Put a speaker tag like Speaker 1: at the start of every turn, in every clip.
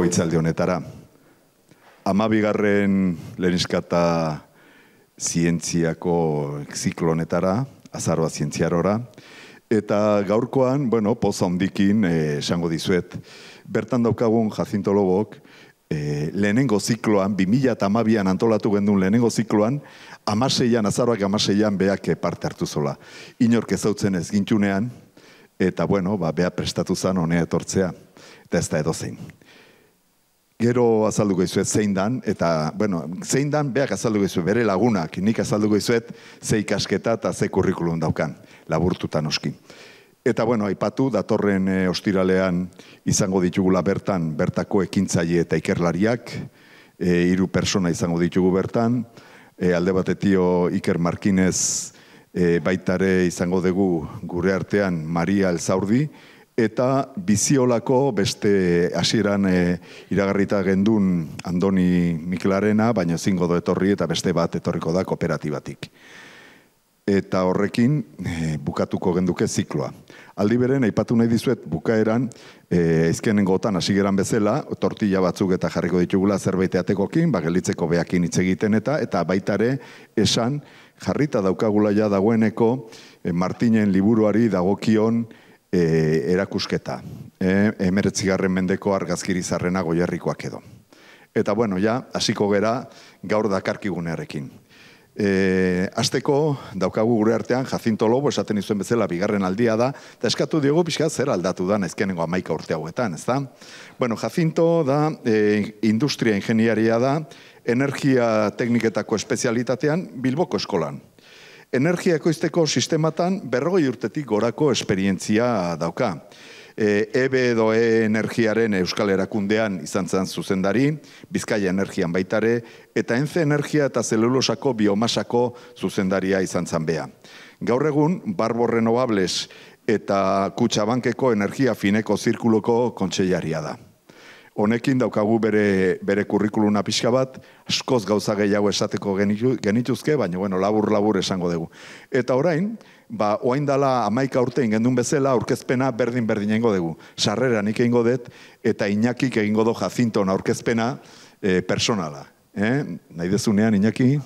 Speaker 1: goitzaldi honetara. 12. lehenizkata zientziako ziklo honetara, azaroa zientziarora, eta gaurkoan, poza hondikin esango dizuet, bertan daukagun Jacinto Lobok, lehenengo zikloan, 2012an antolatu gendun lehenengo zikloan, azaroak 16an beak parte hartu zola. Inork ezautzen ez gintxunean, eta beha prestatu zan honea etortzea, eta ez da edozein. Gero azalduko izuet zein dan, eta, zein dan beak azalduko izuet bere lagunak, nik azalduko izuet ze ikasketa eta ze kurrikulum daukan, laburtutan oski. Eta, aipatu, datorren ostiralean izango ditugula bertako ekintzaile eta ikerlariak, 3 persona izango ditugu bertan, alde batetio Iker Markinez baitare izango dugu gure artean Maria Elzaurdi, eta biziolako beste hasieran iragarrita gendun Andoni Mikelarena, baina zingo do etorri eta beste bat etorriko da kooperatibatik. Eta horrekin bukatuko genduke zikloa. Aldi beren, aipatu nahi dizuet bukaeran, ezkenengotan hasi geran bezala, tortilla batzuk eta jarriko ditugula zerbait eatekokin, gelitzeko beakin hitz egiten eta baitare esan jarrita daukagula ja dagoeneko Martinen liburuari dagokion erakusketa. 19. mendeko argazkirizarrena Goierrikoak edo. Eta hasiko gera gaur dakarkigunearekin. Azteko daukagu gure artean Jacinto Lobo, esaten izuen bezala 2. aldia da, eta eskatu diogu pixka zer aldatu da ezkenengo 11 urte hauetan, ez da? Jacinto da industria ingeniaria da, energia tekniketako espezialitatean Bilboko eskolan. Energia ekoizteko sistematan 40 urtetik gorako esperientzia dauka. EBE edo energiaren Euskal Erakundean izan zen zuzendari, Bizkaia Energian baitare, eta Ence Energia eta zelulosako biomasako zuzendaria izan zen beha. Gaur egun, Barbo Renovables eta Kutxabankeko energia fineko zirkuloko kontseilaria da. Honekin daukagu bere kurrikuluna pixka bat, askoz gauza gehiago esateko genituzke, baina labur esango dugu. Eta orain, oain dala 11 urte ingendun bezala, aurkezpena berdin egingo dugu. Sarrera nik egingo dut, eta Iñakik egingo do Jacinton aurkezpena personala. Nahi dezunean, Iñaki?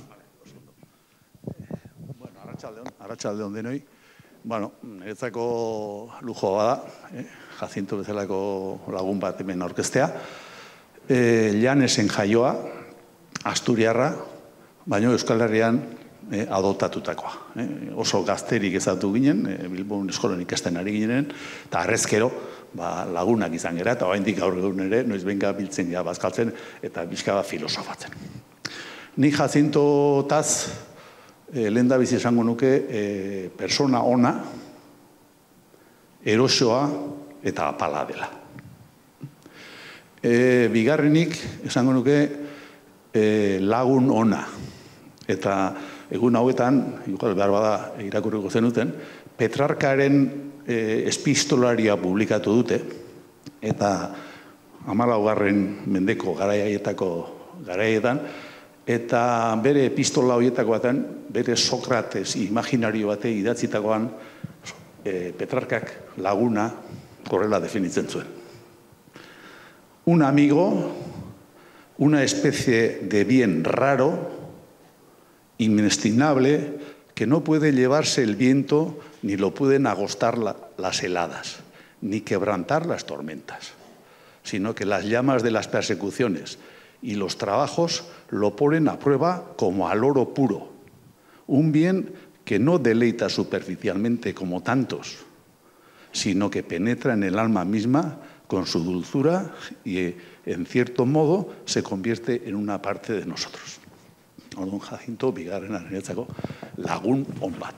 Speaker 2: Arratsaldeon denoi. Niretzako lujo bada, Jacinto bezalako lagun bat hemen aurkeztea. Llanesen jaioa, Asturiarra, baina Euskal Herrian adoptatutakoa. Oso gazterik ezatu ginen, Bilbon eskolan ikasten ari ginen, eta arrezkero lagunak izan gera, eta oraindik gaur egun ere, noiz benga biltzen gara bazkaltzen, eta bizka filosofatzen. Ni Jacintotaz lehen da bizi esango nuke persona ona, erosoa eta apala dela. Bigarrenik esango nuke lagun ona. Eta egun hauetan, behar bada irakurriko zenuten, Petrarkaren epistolaria publikatu dute, eta 14. mendeko garaietan, eta bere epistola horietako batean, bere Sokrates imaginario bate idatzitakoan, Petrarkak laguna horrela definitzen zuen. Un amigo, una especie de bien raro, inestimable, que no puede llevarse el viento ni lo pueden agostar las heladas, ni quebrantar las tormentas, sino que las llamas de las persecuciones y los trabajos lo ponen a prueba como al oro puro, un bien que no deleita superficialmente como tantos, sino que penetra en el alma misma con su dulzura y, en cierto modo, se convierte en una parte de nosotros. Orduan Jacinto, bigarrena niretzako lagun on bat.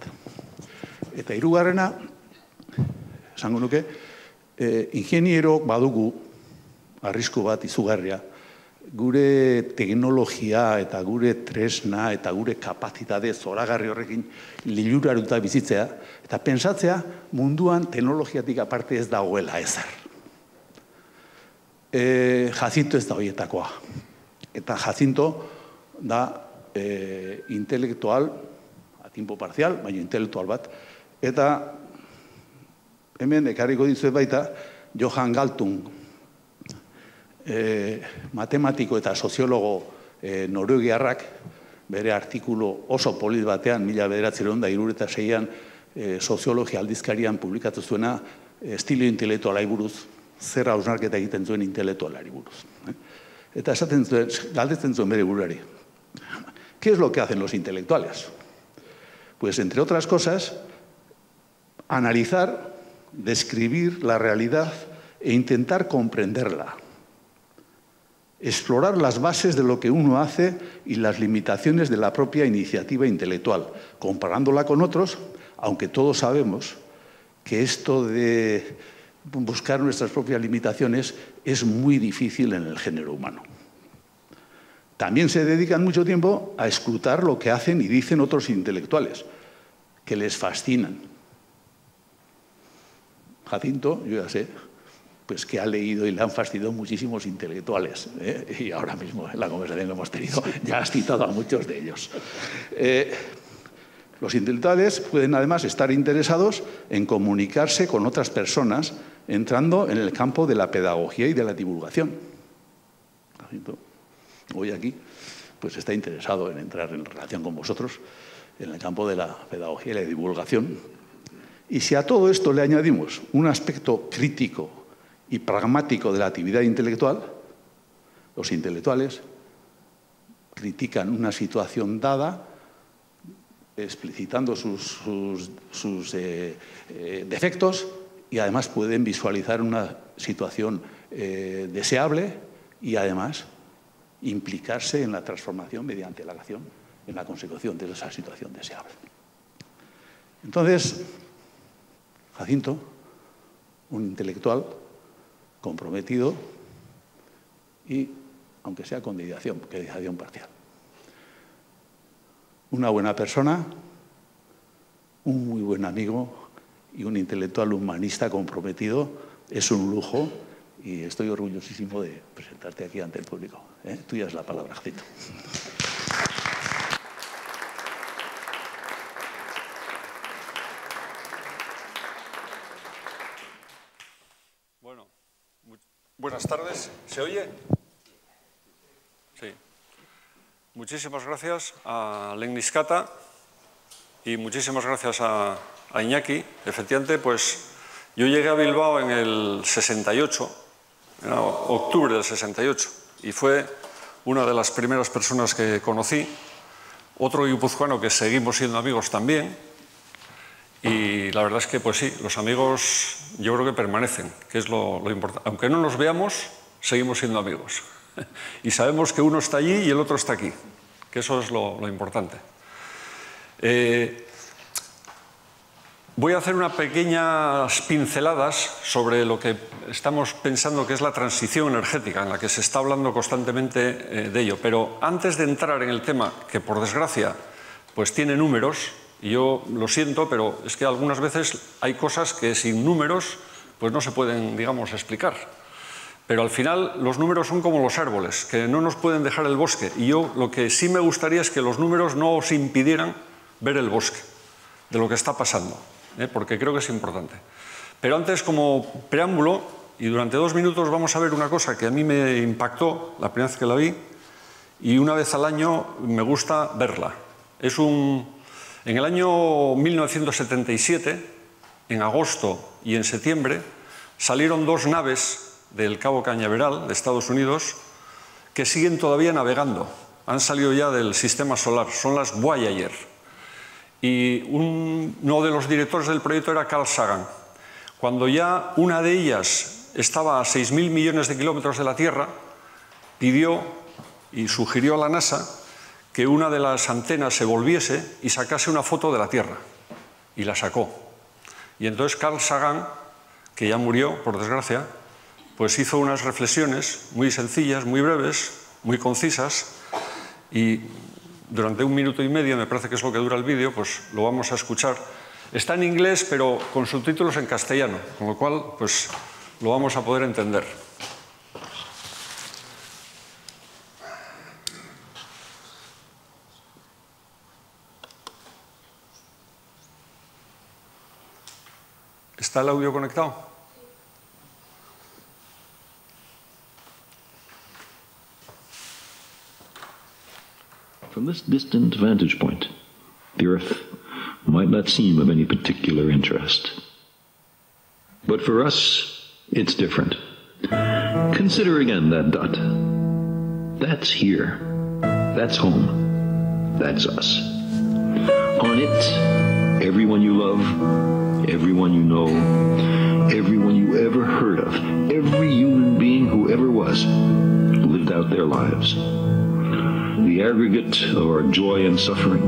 Speaker 2: Eta hirugarrena, esango nuke, ingeniero badugu, arrisku bat izugarria, gure teknologia eta gure tresna eta gure kapazitate zoragarri horrekin liluraruta bizitzea, eta pentsatzea munduan teknologiatik aparte ez dagoela ezer. Jacinto ez da horietakoa. Eta Jacinto da intelektual, a tiempo parcial, baina intelektual bat, eta hemen ekarriko dizuet baita Johan Galtung matematiko eta soziologo noruegiarrak, bere artikulu oso polit batean, 1976an, soziologia aldizkarian publikatu zuena, estilo intelektualari buruz, zer hausnarketa egiten zuen intelektualari buruz. Eta galdetzen zuen bere buruari. ¿Qué es lo que hacen los intelectuales? Pues, entre otras cosas, analizar, describir la realidad e intentar comprenderla. Explorar las bases de lo que uno hace y las limitaciones de la propia iniciativa intelectual, comparándola con otros, aunque todos sabemos que esto de buscar nuestras propias limitaciones es muy difícil en el género humano. También se dedican mucho tiempo a escrutar lo que hacen y dicen otros intelectuales, que les fascinan. Jacinto, yo ya sé, pues que ha leído y le han fascinado muchísimos intelectuales, y ahora mismo en la conversación que hemos tenido ya has citado a muchos de ellos. Los intelectuales pueden además estar interesados en comunicarse con otras personas entrando en el campo de la pedagogía y de la divulgación. Jacinto, hoy aquí, pues está interesado en entrar en relación con vosotros en el campo de la pedagogía y la divulgación. Y si a todo esto le añadimos un aspecto crítico y pragmático de la actividad intelectual, los intelectuales critican una situación dada, explicitando sus defectos, y además pueden visualizar una situación deseable y además implicarse en la transformación mediante la acción, en la consecución de esa situación deseable. Entonces, Jacinto, un intelectual comprometido y, aunque sea con dedicación parcial. Una buena persona, un muy buen amigo y un intelectual humanista comprometido. Es un lujo y estoy orgullosísimo de presentarte aquí ante el público. Tuya es la palabra, Jacinto.
Speaker 3: Bueno, buenas tardes. ¿Se oye? Sí. Muchísimas gracias a Legniscata y muchísimas gracias a Iñaki. Efectivamente, pues yo llegué a Bilbao en el 68, en octubre del 68, y fue una de las primeras personas que conocí. Otro guipuzcoano que seguimos siendo amigos también. Y la verdad es que, pues sí, los amigos yo creo que permanecen, que es lo importante. Aunque no nos veamos, seguimos siendo amigos. Y sabemos que uno está allí y el otro está aquí, que eso es lo importante. Voy a hacer unas pequeñas pinceladas sobre lo que estamos pensando que es la transición energética, en la que se está hablando constantemente de ello. Pero antes de entrar en el tema, que por desgracia pues tiene números, y yo lo siento, pero es que algunas veces hay cosas que sin números pues no se pueden, digamos, explicar. Pero al final los números son como los árboles, que no nos pueden dejar el bosque. Y yo lo que sí me gustaría es que los números no os impidieran ver el bosque de lo que está pasando, porque creo que es importante. Pero antes, como preámbulo, y durante 2 minutos vamos a ver una cosa que a mí me impactó la primera vez que la vi, y una vez al año me gusta verla. En el año 1977, en agosto y en septiembre, salieron 2 naves del Cabo Cañaveral, de Estados Unidos, que siguen todavía navegando. Han salido ya del sistema solar, son las Voyager. Y uno de los directores del proyecto era Carl Sagan. Cuando ya una de ellas estaba a 6.000 millones de kilómetros de la Tierra, pidió y sugirió a la NASA que una de las antenas se volviese y sacase una foto de la Tierra. Y la sacó. Y entonces Carl Sagan, que ya murió, por desgracia, pues hizo unas reflexiones muy sencillas, muy breves, muy concisas, y durante 1 minuto y medio, me parece que es lo que dura el vídeo, pues lo vamos a escuchar. Está en inglés, pero con subtítulos en castellano, con lo cual pues lo vamos a poder entender. ¿Está el audio conectado?
Speaker 4: From this distant vantage point, the Earth might not seem of any particular interest. But for us, it's different. Consider again that dot. That's here. That's home. That's us. On it, everyone you love, everyone you know, everyone you ever heard of, every human being who ever was, lived out their lives. The aggregate of our joy and suffering,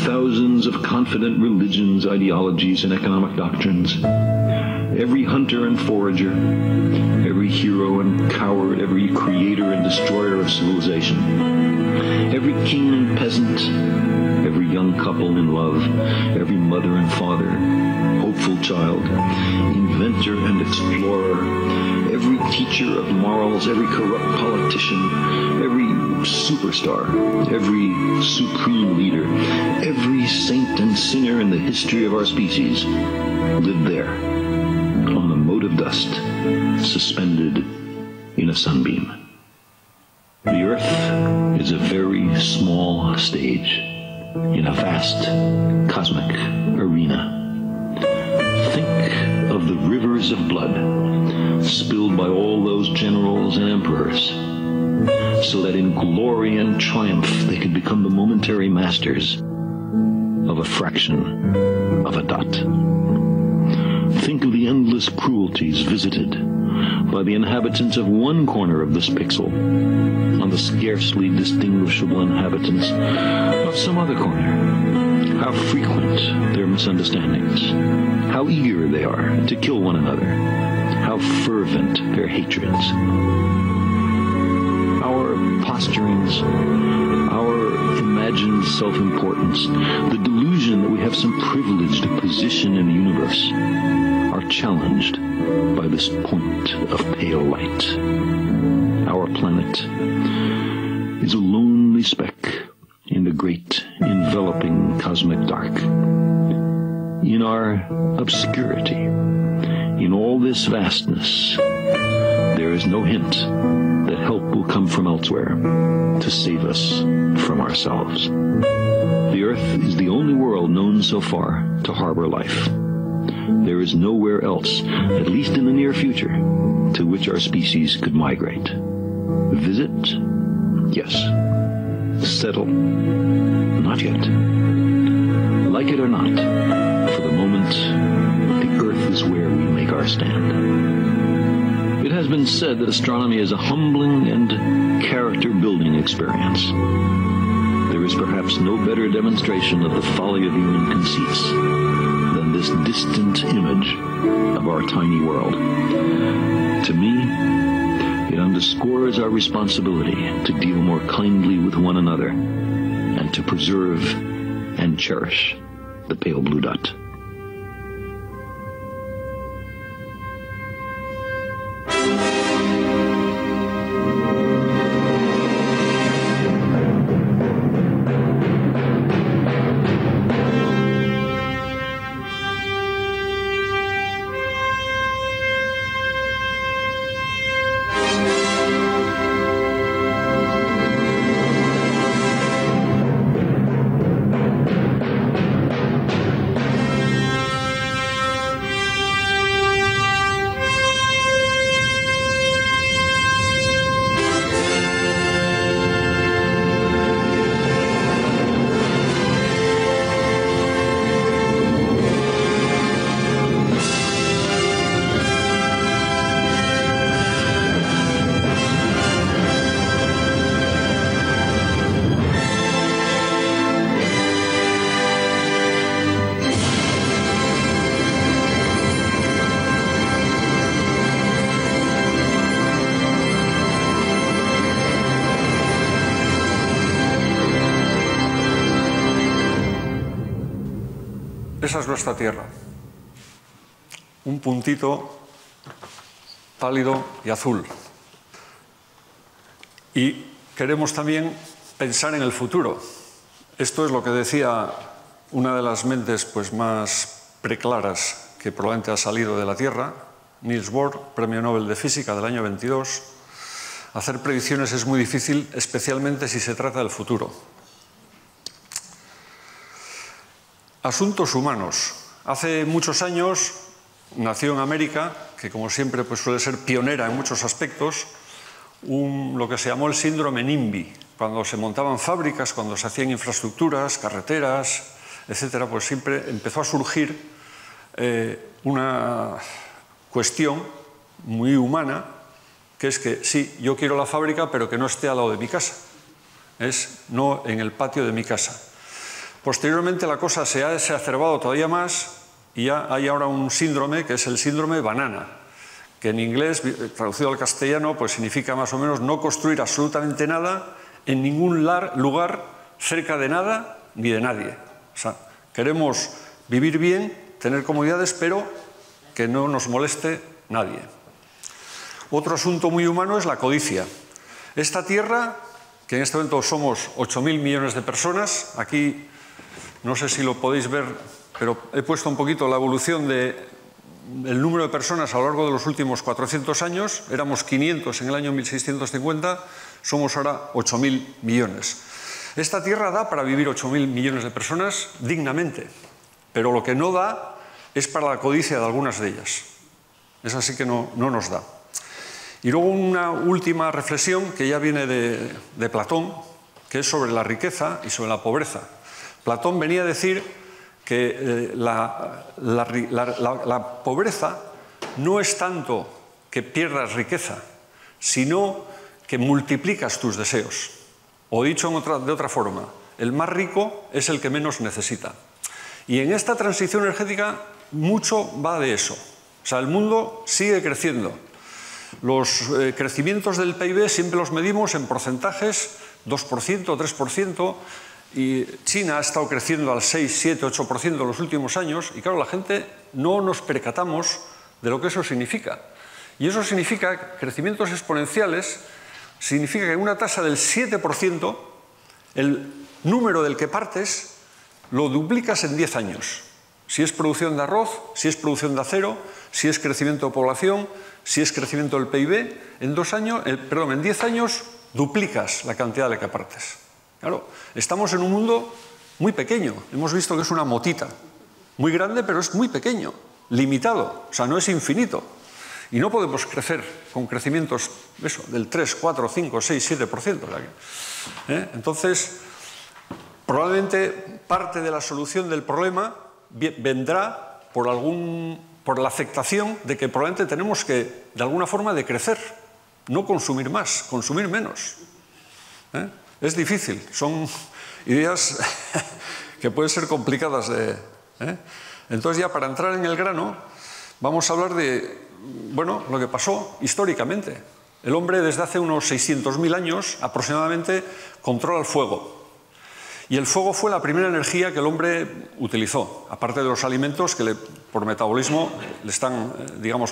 Speaker 4: thousands of confident religions, ideologies, and economic doctrines, every hunter and forager, every hero and coward, every creator and destroyer of civilization, every king and peasant, every young couple in love, every mother and father, hopeful child, inventor and explorer, every teacher of morals, every corrupt politician, every superstar, every supreme leader, every saint and sinner in the history of our species lived there, on a mote of dust, suspended in a sunbeam. The Earth is a very small stage in a vast cosmic arena. Think of the rivers of blood spilled by all those generals and emperors, so that in glory and triumph they could become the momentary masters of a fraction of a dot. Think of the endless cruelties visited by the inhabitants of one corner of this pixel on the scarcely distinguishable inhabitants of some other corner. How frequent their misunderstandings, how eager they are to kill one another, how fervent their hatreds. Our posturings, our imagined self-importance, the delusion that we have some privileged position in the universe, are challenged by this point of pale light. Our planet is a lonely speck in the great enveloping cosmic dark. In our obscurity, in all this vastness, there is no hint that help will come from elsewhere to save us from ourselves. The Earth is the only world known so far to harbor life. There is nowhere else, at least in the near future, to which our species could migrate. Visit? Yes. Settle? Not yet. Like it or not, for the moment, the Earth is where we make our stand. It has been said that astronomy is a humbling and character-building experience. There is perhaps no better demonstration of the folly of human conceits than this distant image of our tiny world. To me, it underscores our responsibility to deal more kindly with one another and to preserve and cherish the pale blue dot.
Speaker 3: Esa es nuestra Tierra. Un puntito pálido y azul. Y queremos también pensar en el futuro. Esto es lo que decía una de las mentes pues, más preclaras que probablemente ha salido de la Tierra, Niels Bohr, Premio Nobel de Física del año 22. Hacer predicciones es muy difícil, especialmente si se trata del futuro. Asuntos humanos. Hace muchos años nació en América, que como siempre pues suele ser pionera en muchos aspectos, lo que se llamó el síndrome NIMBY. Cuando se montaban fábricas, cuando se hacían infraestructuras, carreteras, etcétera, pues siempre empezó a surgir una cuestión muy humana, que es que sí, yo quiero la fábrica, pero que no esté al lado de mi casa. Es no en el patio de mi casa. Posteriormente la cosa se ha exacerbado todavía más y ya hay ahora un síndrome que es el síndrome banana, que en inglés, traducido al castellano, pues significa más o menos no construir absolutamente nada en ningún lugar cerca de nada ni de nadie. O sea, queremos vivir bien, tener comodidades, pero que no nos moleste nadie. Otro asunto muy humano es la codicia. Esta tierra, que en este momento somos 8.000 millones de personas, aquí no sé si lo podéis ver, pero he puesto un poquito la evolución del número de personas a lo largo de los últimos 400 años. Éramos 500 en el año 1650, somos ahora 8.000 millones. Esta tierra da para vivir 8.000 millones de personas dignamente, pero lo que no da es para la codicia de algunas de ellas. Es así que no nos da. Y luego una última reflexión que ya viene de Platón, que es sobre la riqueza y sobre la pobreza. Platón venía a decir que la pobreza no es tanto que pierdas riqueza, sino que multiplicas tus deseos. O dicho de otra forma, el más rico es el que menos necesita. Y en esta transición energética mucho va de eso. O sea, el mundo sigue creciendo. Los crecimientos del PIB siempre los medimos en porcentajes, 2%, 3%, y China ha estado creciendo al 6, 7, 8% en los últimos años, y claro, la gente no nos percatamos de lo que eso significa. Y eso significa crecimientos exponenciales, significa que en una tasa del 7%, el número del que partes lo duplicas en 10 años. Si es producción de arroz, si es producción de acero, si es crecimiento de población, si es crecimiento del PIB, en 10 años duplicas la cantidad de que partes. Claro, estamos en un mundo muy pequeño. Hemos visto que es una motita. Muy grande, pero es muy pequeño, limitado, o sea, no es infinito. Y no podemos crecer con crecimientos del 3, 4, 5, 6, 7%. Entonces, probablemente parte de la solución del problema vendrá por la aceptación de que probablemente tenemos que, de alguna forma, decrecer, no consumir más, consumir menos. Es difícil, son ideas que pueden ser complicadas de... Entonces, ya para entrar en el grano, vamos a hablar de, lo que pasó históricamente. El hombre desde hace unos 600.000 años aproximadamente controla el fuego. Y el fuego fue la primera energía que el hombre utilizó, aparte de los alimentos que por metabolismo le están,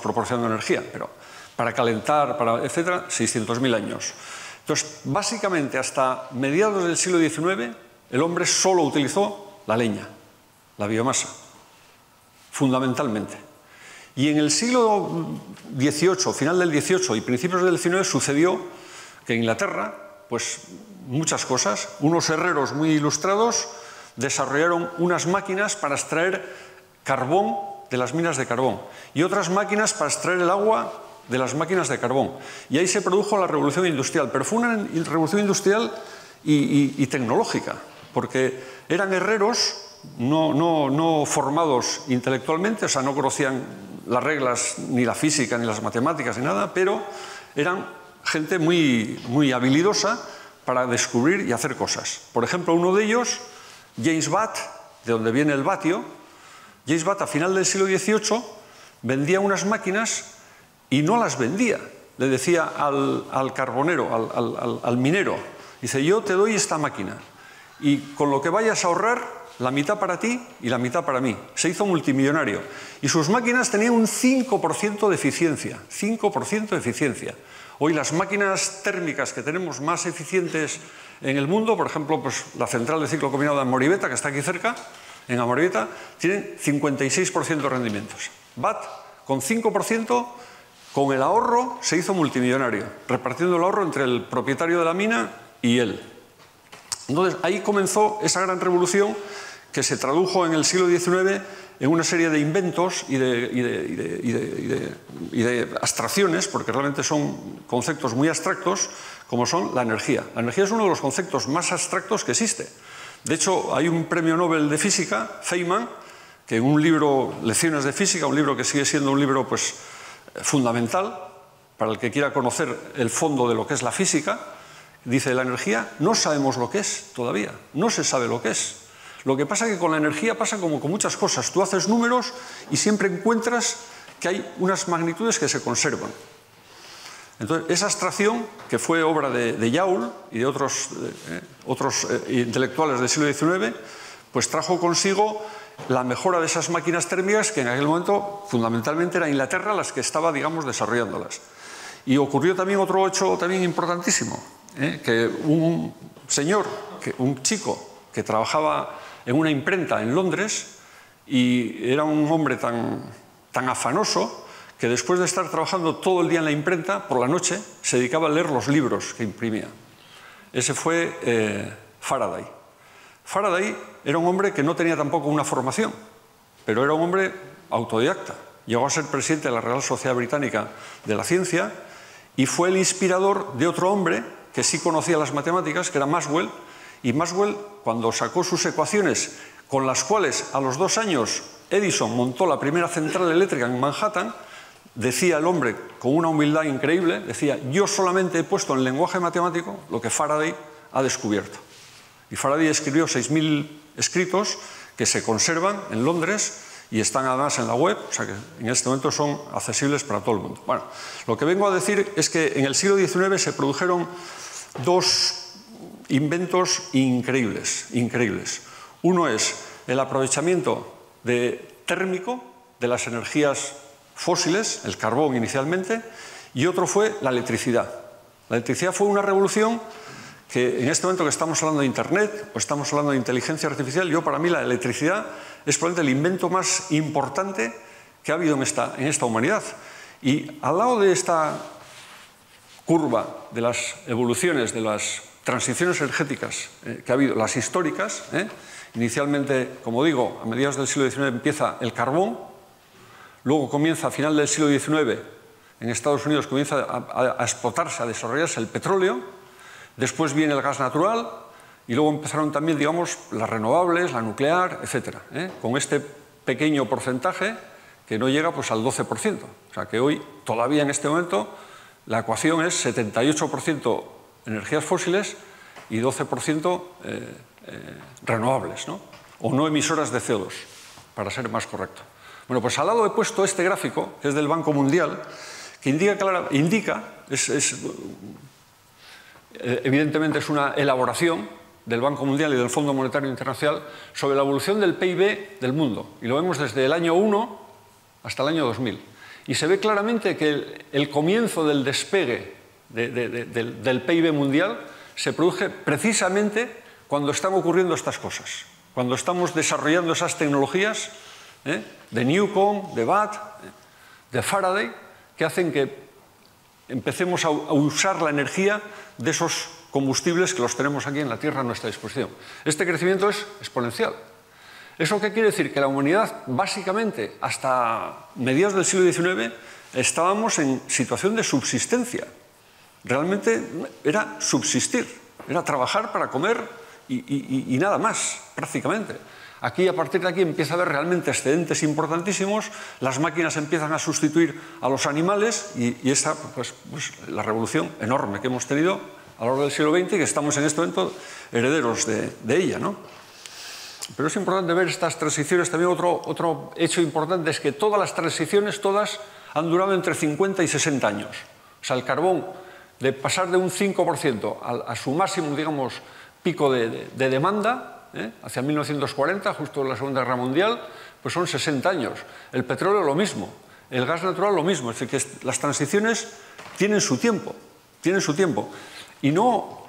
Speaker 3: proporcionando energía, pero para calentar, etcétera, 600.000 años. Entonces, básicamente hasta mediados del siglo XIX, el hombre solo utilizó la leña, la biomasa, fundamentalmente. Y en el siglo XVIII, final del XVIII y principios del XIX, sucedió que en Inglaterra, pues muchas cosas, unos herreros muy ilustrados desarrollaron unas máquinas para extraer carbón de las minas de carbón y otras máquinas para extraer el agua de las máquinas de carbón. Y ahí se produjo la revolución industrial, pero fue una revolución industrial y tecnológica, porque eran herreros no formados intelectualmente, o sea, no conocían las reglas, ni la física, ni las matemáticas, ni nada, pero eran gente muy habilidosa para descubrir y hacer cosas. Por ejemplo, uno de ellos, James Watt, de donde viene el vatio. James Watt, a final del siglo XVIII, vendía unas máquinas y no las vendía. Le decía al carbonero, al minero, dice, yo te doy esta máquina y con lo que vayas a ahorrar, la mitad para ti y la mitad para mí. Se hizo multimillonario. Y sus máquinas tenían un 5% de eficiencia. 5% de eficiencia. Hoy las máquinas térmicas que tenemos más eficientes en el mundo, por ejemplo, pues la central de ciclo combinado de Amorebieta, que está aquí cerca, en Amorebieta, tienen 56% de rendimientos. Watt, con 5%, Con el ahorro se hizo multimillonario, repartiendo el ahorro entre el propietario de la mina y él. Entonces, ahí comenzó esa gran revolución que se tradujo en el siglo XIX en una serie de inventos y de abstracciones, porque realmente son conceptos muy abstractos, como son la energía. La energía es uno de los conceptos más abstractos que existe. De hecho, hay un premio Nobel de Física, Feynman, que en un libro, Lecciones de Física, un libro que sigue siendo un libro pues, fundamental para el que quiera conocer el fondo de lo que es la física, dice, la energía no sabemos lo que es todavía, no se sabe lo que es. Lo que pasa es que con la energía pasa como con muchas cosas. Tú haces números y siempre encuentras que hay unas magnitudes que se conservan. Entonces, esa abstracción, que fue obra de Joule y de otros intelectuales del siglo XIX, pues trajo consigo la mejora de esas máquinas térmicas que en aquel momento fundamentalmente era Inglaterra las que estaba, digamos, desarrollándolas. Y ocurrió también otro hecho también importantísimo, que un señor, un chico que trabajaba en una imprenta en Londres y era un hombre tan afanoso que después de estar trabajando todo el día en la imprenta, por la noche se dedicaba a leer los libros que imprimía. Ese fue Faraday. Faraday era un hombre que no tenía tampoco una formación, pero era un hombre autodidacta. Llegó a ser presidente de la Real Sociedad Británica de la Ciencia y fue el inspirador de otro hombre que sí conocía las matemáticas, que era Maxwell, y Maxwell, cuando sacó sus ecuaciones con las cuales a los 2 años Edison montó la primera central eléctrica en Manhattan, decía el hombre con una humildad increíble, decía, yo solamente he puesto en lenguaje matemático lo que Faraday ha descubierto. Y Faraday escribió 6.000 escritos que se conservan en Londres y están además en la web, o sea que en este momento son accesibles para todo el mundo. Bueno, lo que vengo a decir es que en el siglo XIX se produjeron 2 inventos increíbles. Uno es el aprovechamiento térmico de las energías fósiles, el carbón inicialmente, y otro fue la electricidad. La electricidad fue una revolución que en este momento que estamos hablando de Internet o estamos hablando de inteligencia artificial, para mí la electricidad es probablemente el invento más importante que ha habido en esta humanidad. Y al lado de esta curva de las evoluciones, de las transiciones energéticas que ha habido, las históricas, inicialmente, como digo, a mediados del siglo XIX empieza el carbón, luego comienza a final del siglo XIX, en Estados Unidos comienza a explotarse, a desarrollarse el petróleo, después viene el gas natural y luego empezaron también, digamos, las renovables, la nuclear, etc. Con este pequeño porcentaje que no llega pues, al 12%. O sea que hoy, todavía en este momento, la ecuación es 78% energías fósiles y 12% renovables, ¿no? O no emisoras de CO2, para ser más correcto. Bueno, pues al lado he puesto este gráfico, que es del Banco Mundial, que evidentemente es una elaboración del Banco Mundial y del Fondo Monetario Internacional sobre la evolución del PIB del mundo. Y lo vemos desde el año 1 hasta el año 2000. Y se ve claramente que el comienzo del despegue del PIB mundial se produce precisamente cuando están ocurriendo estas cosas, cuando estamos desarrollando esas tecnologías de Newcomb, de Watt, de Faraday, que hacen que empecemos a usar la energía de esos combustibles que los tenemos aquí en la Tierra a nuestra disposición. Este crecimiento es exponencial. ¿Eso qué quiere decir? Que la humanidad, básicamente, hasta mediados del siglo XIX, estábamos en situación de subsistencia. Realmente era subsistir, era trabajar para comer y nada más, prácticamente. Aquí, a partir de aquí, empieza a haber realmente excedentes importantísimos, las máquinas empiezan a sustituir a los animales y esta, pues, la revolución enorme que hemos tenido a lo largo del siglo XX y que estamos en este momento herederos de ella, ¿no? Pero es importante ver estas transiciones. También otro hecho importante es que todas las transiciones, todas, han durado entre 50 y 60 años. O sea, el carbón, de pasar de un 5% a su máximo, digamos, pico de demanda, hacia 1940, justo en la Segunda Guerra Mundial, pues son 60 años. El petróleo lo mismo, el gas natural lo mismo. Es decir, que las transiciones tienen su tiempo, Y no,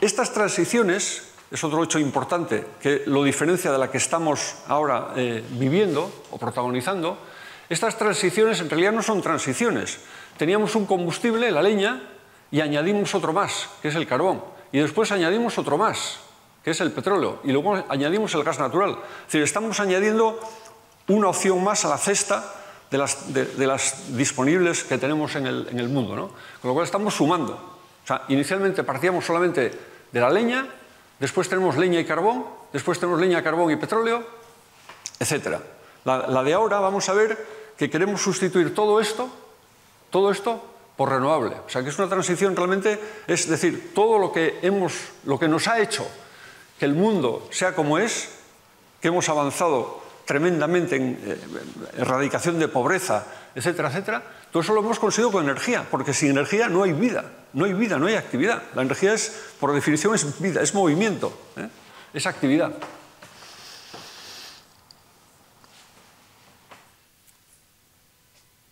Speaker 3: estas transiciones, es otro hecho importante que lo diferencia de la que estamos ahora viviendo o protagonizando, Estas transiciones en realidad no son transiciones. Teníamos un combustible, la leña, y añadimos otro más, que es el carbón. Y después añadimos otro más, que es el petróleo. Y luego añadimos el gas natural. Es decir, estamos añadiendo una opción más a la cesta de las disponibles que tenemos en el mundo, ¿no? Con lo cual estamos sumando. O sea, inicialmente partíamos solamente de la leña, después tenemos leña y carbón, después tenemos leña, carbón y petróleo, etc. La de ahora vamos a ver que queremos sustituir todo esto por renovable. O sea, que es una transición realmente, es decir, todo lo que nos ha hecho que el mundo sea como es, que hemos avanzado tremendamente en erradicación de pobreza, etcétera, etcétera, todo eso lo hemos conseguido con energía, porque sin energía no hay vida, no hay actividad. La energía por definición, es vida, es movimiento, es actividad.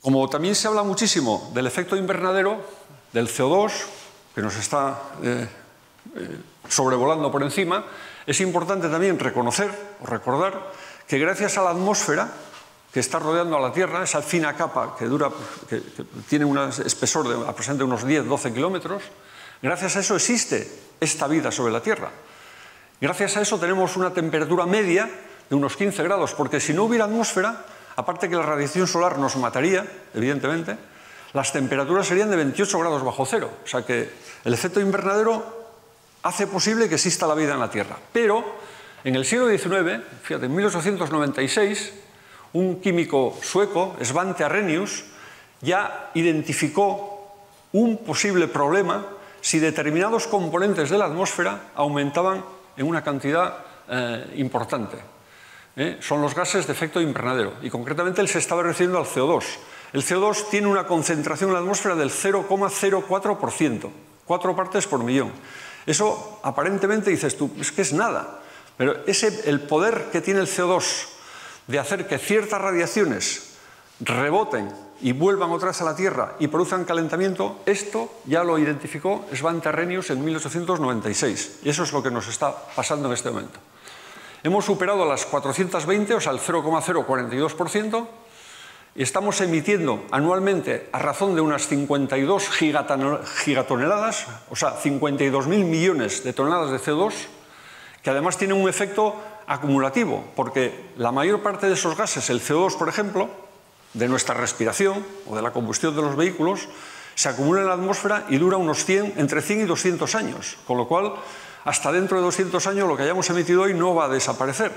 Speaker 3: Como también se habla muchísimo del efecto invernadero, del CO2, que nos está sobrevolando por encima, es importante también reconocer o recordar que gracias a la atmósfera que está rodeando a la Tierra, esa fina capa que tiene un espesor de aproximadamente unos 10-12 kilómetros, gracias a eso existe esta vida sobre la Tierra. Gracias a eso tenemos una temperatura media de unos 15 grados, porque si no hubiera atmósfera, aparte que la radiación solar nos mataría, evidentemente, las temperaturas serían de 28 grados bajo cero. O sea que el efecto invernadero hace posible que exista la vida en la Tierra. Pero en el siglo XIX, fíjate, en 1896, un químico sueco, Svante Arrhenius, ya identificó un posible problema si determinados componentes de la atmósfera aumentaban en una cantidad importante. Son los gases de efecto invernadero, y concretamente él se estaba refiriendo al CO2. El CO2 tiene una concentración en la atmósfera del 0,04%, 4 partes por millón. Eso aparentemente dices tú, es que es nada, pero el poder que tiene el CO2 de hacer que ciertas radiaciones reboten y vuelvan otra vez a la Tierra y produzcan calentamiento, esto ya lo identificó Svante Arrhenius en 1896, y eso es lo que nos está pasando en este momento. Hemos superado las 420, o sea, el 0,042%, y estamos emitiendo anualmente a razón de unas 52 gigatoneladas, o sea, 52.000 millones de toneladas de CO2, que además tienen un efecto acumulativo, porque la mayor parte de esos gases, el CO2, por ejemplo, de nuestra respiración o de la combustión de los vehículos, se acumula en la atmósfera y dura unos entre 100 y 200 años, con lo cual hasta dentro de 200 años lo que hayamos emitido hoy no va a desaparecer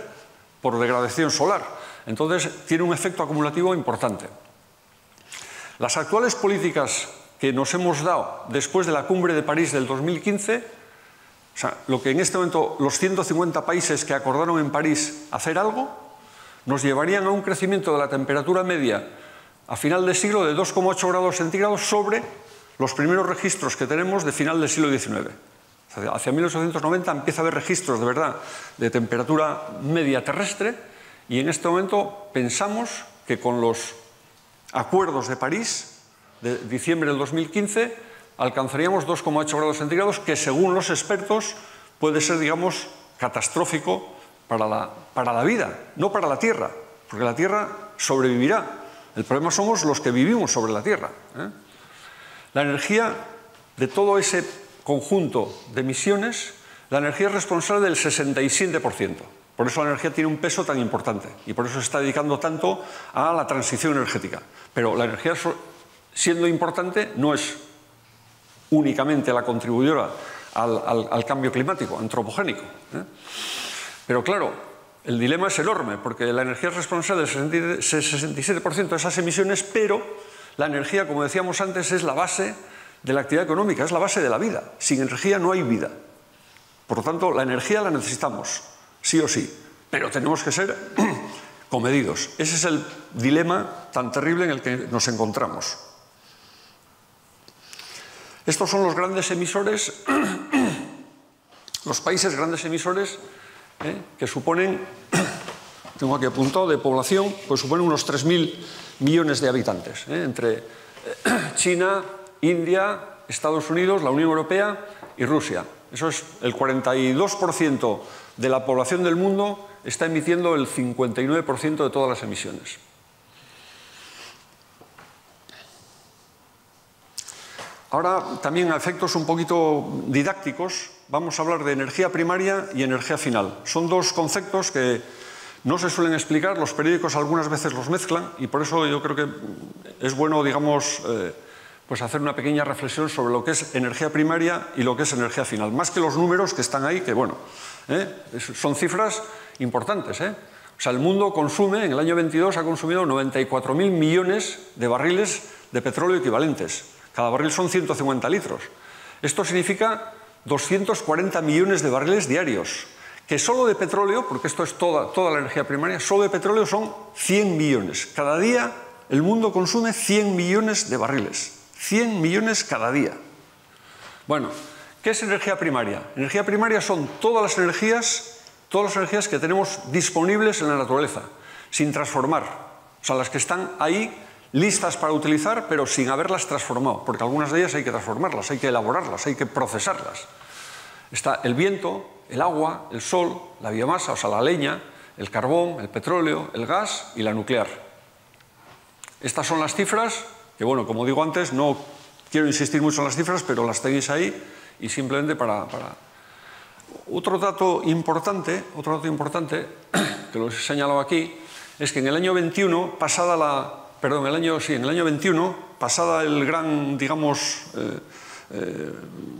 Speaker 3: por degradación solar. Entonces tiene un efecto acumulativo importante. Las actuales políticas que nos hemos dado después de la cumbre de París del 2015, o sea, lo que en este momento los 150 países que acordaron en París hacer algo, nos llevarían a un crecimiento de la temperatura media a final de siglo de 2,8 grados centígrados sobre los primeros registros que tenemos de final del siglo XIX. Hacia 1890 empieza a haber registros de verdad de temperatura media terrestre, y en este momento pensamos que con los acuerdos de París de diciembre del 2015 alcanzaríamos 2,8 grados centígrados, que según los expertos puede ser, digamos, catastrófico para la vida, no para la Tierra, porque la Tierra sobrevivirá. El problema somos los que vivimos sobre la Tierra. La energía de todo ese conjunto de emisiones, la energía es responsable del 67%. Por eso la energía tiene un peso tan importante y por eso se está dedicando tanto a la transición energética. Pero la energía, siendo importante, no es únicamente la contribuidora al cambio climático, antropogénico. Pero claro, el dilema es enorme, porque la energía es responsable del 67% de esas emisiones, pero la energía, como decíamos antes, es la base de la actividad económica, es la base de la vida. Sin energía no hay vida. Por lo tanto, la energía la necesitamos, sí o sí, pero tenemos que ser comedidos. Ese es el dilema tan terrible en el que nos encontramos. Estos son los grandes emisores, los países grandes emisores, que suponen, tengo aquí apuntado, de población, pues suponen unos 3.000 millones de habitantes, entre China, India, Estados Unidos, la Unión Europea y Rusia. Eso es el 42% de la población del mundo, está emitiendo el 59% de todas las emisiones. Ahora, también a efectos un poquito didácticos, vamos a hablar de energía primaria y energía final. Son dos conceptos que no se suelen explicar, los periódicos algunas veces los mezclan y por eso yo creo que es bueno, digamos, pues hacer una pequeña reflexión sobre lo que es energía primaria y lo que es energía final. Más que los números que están ahí, que bueno, son cifras importantes. O sea, el mundo consume, en el año 22 ha consumido 94.000 millones de barriles de petróleo equivalentes. Cada barril son 150 litros. Esto significa 240 millones de barriles diarios. Que solo de petróleo, porque esto es toda la energía primaria, solo de petróleo son 100 millones. Cada día el mundo consume 100 millones de barriles. 100 millones cada día. Bueno, ¿qué es energía primaria? Energía primaria son todas las energías que tenemos disponibles en la naturaleza, sin transformar. O sea, las que están ahí listas para utilizar, pero sin haberlas transformado, porque algunas de ellas hay que transformarlas, hay que elaborarlas, hay que procesarlas. Está el viento, el agua, el sol, la biomasa, o sea, la leña, el carbón, el petróleo, el gas y la nuclear. Estas son las cifras, que bueno, como digo antes, no quiero insistir mucho en las cifras, pero las tenéis ahí y simplemente para... Otro dato importante, que lo he señalado aquí, es que en el año 21, pasada el gran, digamos,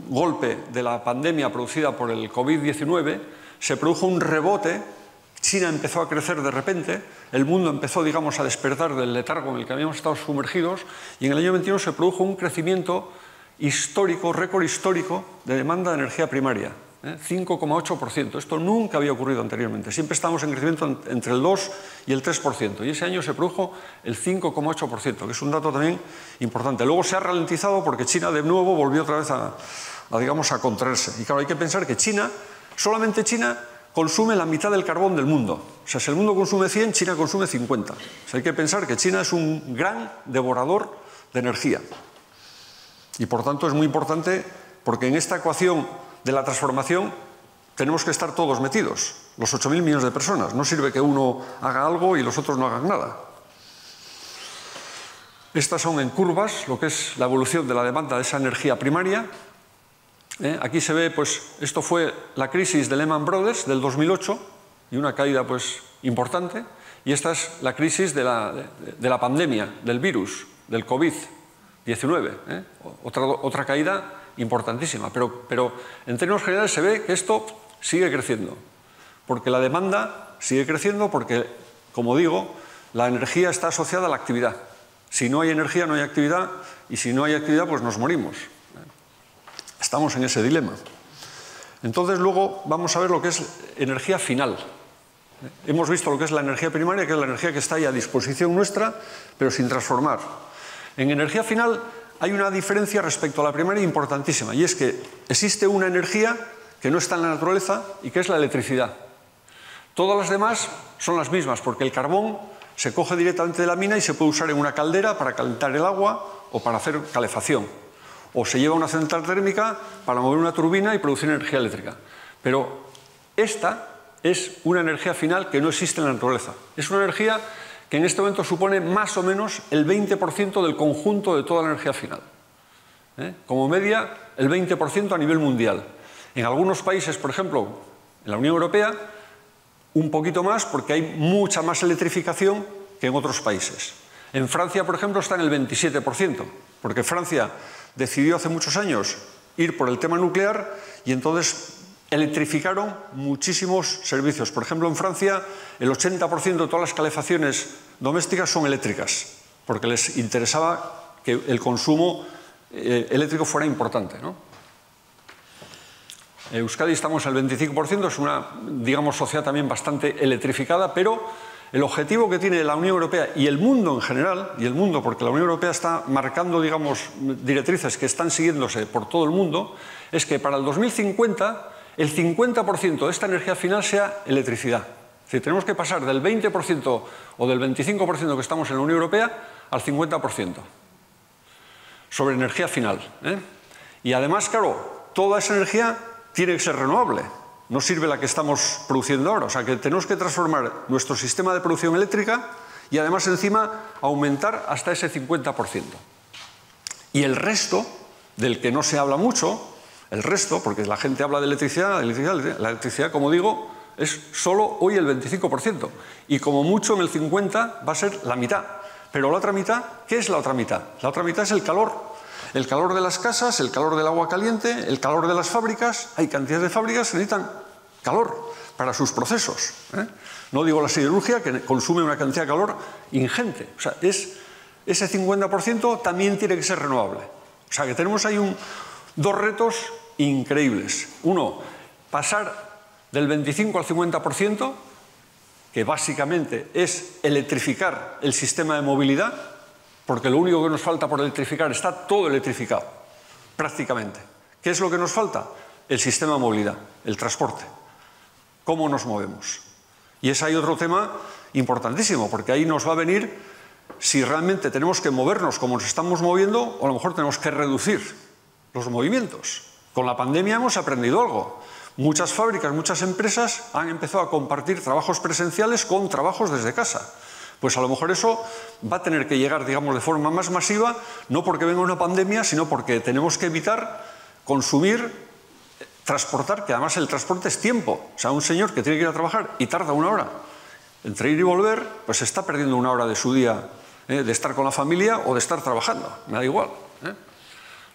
Speaker 3: golpe de la pandemia producida por el COVID-19, se produjo un rebote, China empezó a crecer de repente, el mundo empezó, digamos, a despertar del letargo en el que habíamos estado sumergidos y en el año 21 se produjo un crecimiento histórico, récord histórico de demanda de energía primaria. 5,8%. Esto nunca había ocurrido anteriormente. Siempre estábamos en crecimiento entre el 2 y el 3%. Y ese año se produjo el 5,8%, que es un dato también importante. Luego se ha ralentizado porque China de nuevo volvió otra vez a contraerse. Y claro, hay que pensar que solamente China consume la mitad del carbón del mundo. O sea, si el mundo consume 100, China consume 50. O sea, hay que pensar que China es un gran devorador de energía. Y por tanto es muy importante porque en esta ecuación de la transformación tenemos que estar todos metidos, los 8.000 millones de personas. No sirve que uno haga algo y los otros no hagan nada. Estas son en curvas lo que es la evolución de la demanda de esa energía primaria. Aquí se ve, pues, esto fue la crisis de Lehman Brothers del 2008 y una caída, pues, importante. Y esta es la crisis de la pandemia, del virus, del COVID-19. Otra caída importantísima, pero en términos generales se ve que esto sigue creciendo, porque la demanda sigue creciendo porque, como digo, la energía está asociada a la actividad. Si no hay energía, no hay actividad, y si no hay actividad, pues nos morimos. Estamos en ese dilema. Entonces, luego vamos a ver lo que es energía final. Hemos visto lo que es la energía primaria, que es la energía que está ahí a disposición nuestra, pero sin transformar. En energía final hay una diferencia respecto a la primaria importantísima, y es que existe una energía que no está en la naturaleza y que es la electricidad. Todas las demás son las mismas, porque el carbón se coge directamente de la mina y se puede usar en una caldera para calentar el agua o para hacer calefacción. O se lleva a una central térmica para mover una turbina y producir energía eléctrica. Pero esta es una energía final que no existe en la naturaleza. Es una energía que en este momento supone más o menos el 20% del conjunto de toda la energía final. Como media, el 20% a nivel mundial. En algunos países, por ejemplo, en la Unión Europea, un poquito más porque hay mucha más electrificación que en otros países. En Francia, por ejemplo, está en el 27%, porque Francia decidió hace muchos años ir por el tema nuclear y entonces electrificaron muchísimos servicios. Por ejemplo, en Francia el 80% de todas las calefacciones domésticas son eléctricas, porque les interesaba que el consumo eléctrico fuera importante, ¿no? En Euskadi estamos al 25%, es una, digamos, sociedad también bastante electrificada, pero el objetivo que tiene la Unión Europea y el mundo en general, porque la Unión Europea está marcando, digamos, directrices que están siguiéndose por todo el mundo, es que para el 2050 el 50% de esta energía final sea electricidad. Es decir, tenemos que pasar del 20% o del 25% que estamos en la Unión Europea al 50% sobre energía final. Y además, claro, toda esa energía tiene que ser renovable. No sirve la que estamos produciendo ahora. O sea, que tenemos que transformar nuestro sistema de producción eléctrica y además encima aumentar hasta ese 50%. Y el resto del que no se habla mucho, el resto, porque la gente habla de electricidad, la electricidad, como digo, es solo hoy el 25%. Y como mucho en el 50 va a ser la mitad. Pero la otra mitad, ¿qué es la otra mitad? La otra mitad es el calor. El calor de las casas, el calor del agua caliente, el calor de las fábricas. Hay cantidades de fábricas que necesitan calor para sus procesos. No digo la siderurgia, que consume una cantidad de calor ingente. O sea, ese 50% también tiene que ser renovable. O sea, que tenemos ahí dos retos increíbles. Uno, pasar del 25 al 50%, que básicamente es electrificar el sistema de movilidad, porque lo único que nos falta por electrificar está todo electrificado, prácticamente. ¿Qué es lo que nos falta? El sistema de movilidad, el transporte. ¿Cómo nos movemos? Y es ahí otro tema importantísimo, porque ahí nos va a venir si realmente tenemos que movernos como nos estamos moviendo, o a lo mejor tenemos que reducir los movimientos. Con la pandemia hemos aprendido algo. Muchas fábricas, muchas empresas han empezado a compartir trabajos presenciales con trabajos desde casa. Pues a lo mejor eso va a tener que llegar, digamos, de forma más masiva, no porque venga una pandemia, sino porque tenemos que evitar consumir, transportar, que además el transporte es tiempo. O sea, un señor que tiene que ir a trabajar y tarda 1 hora entre ir y volver, pues está perdiendo 1 hora de su día de estar con la familia o de estar trabajando. Me da igual.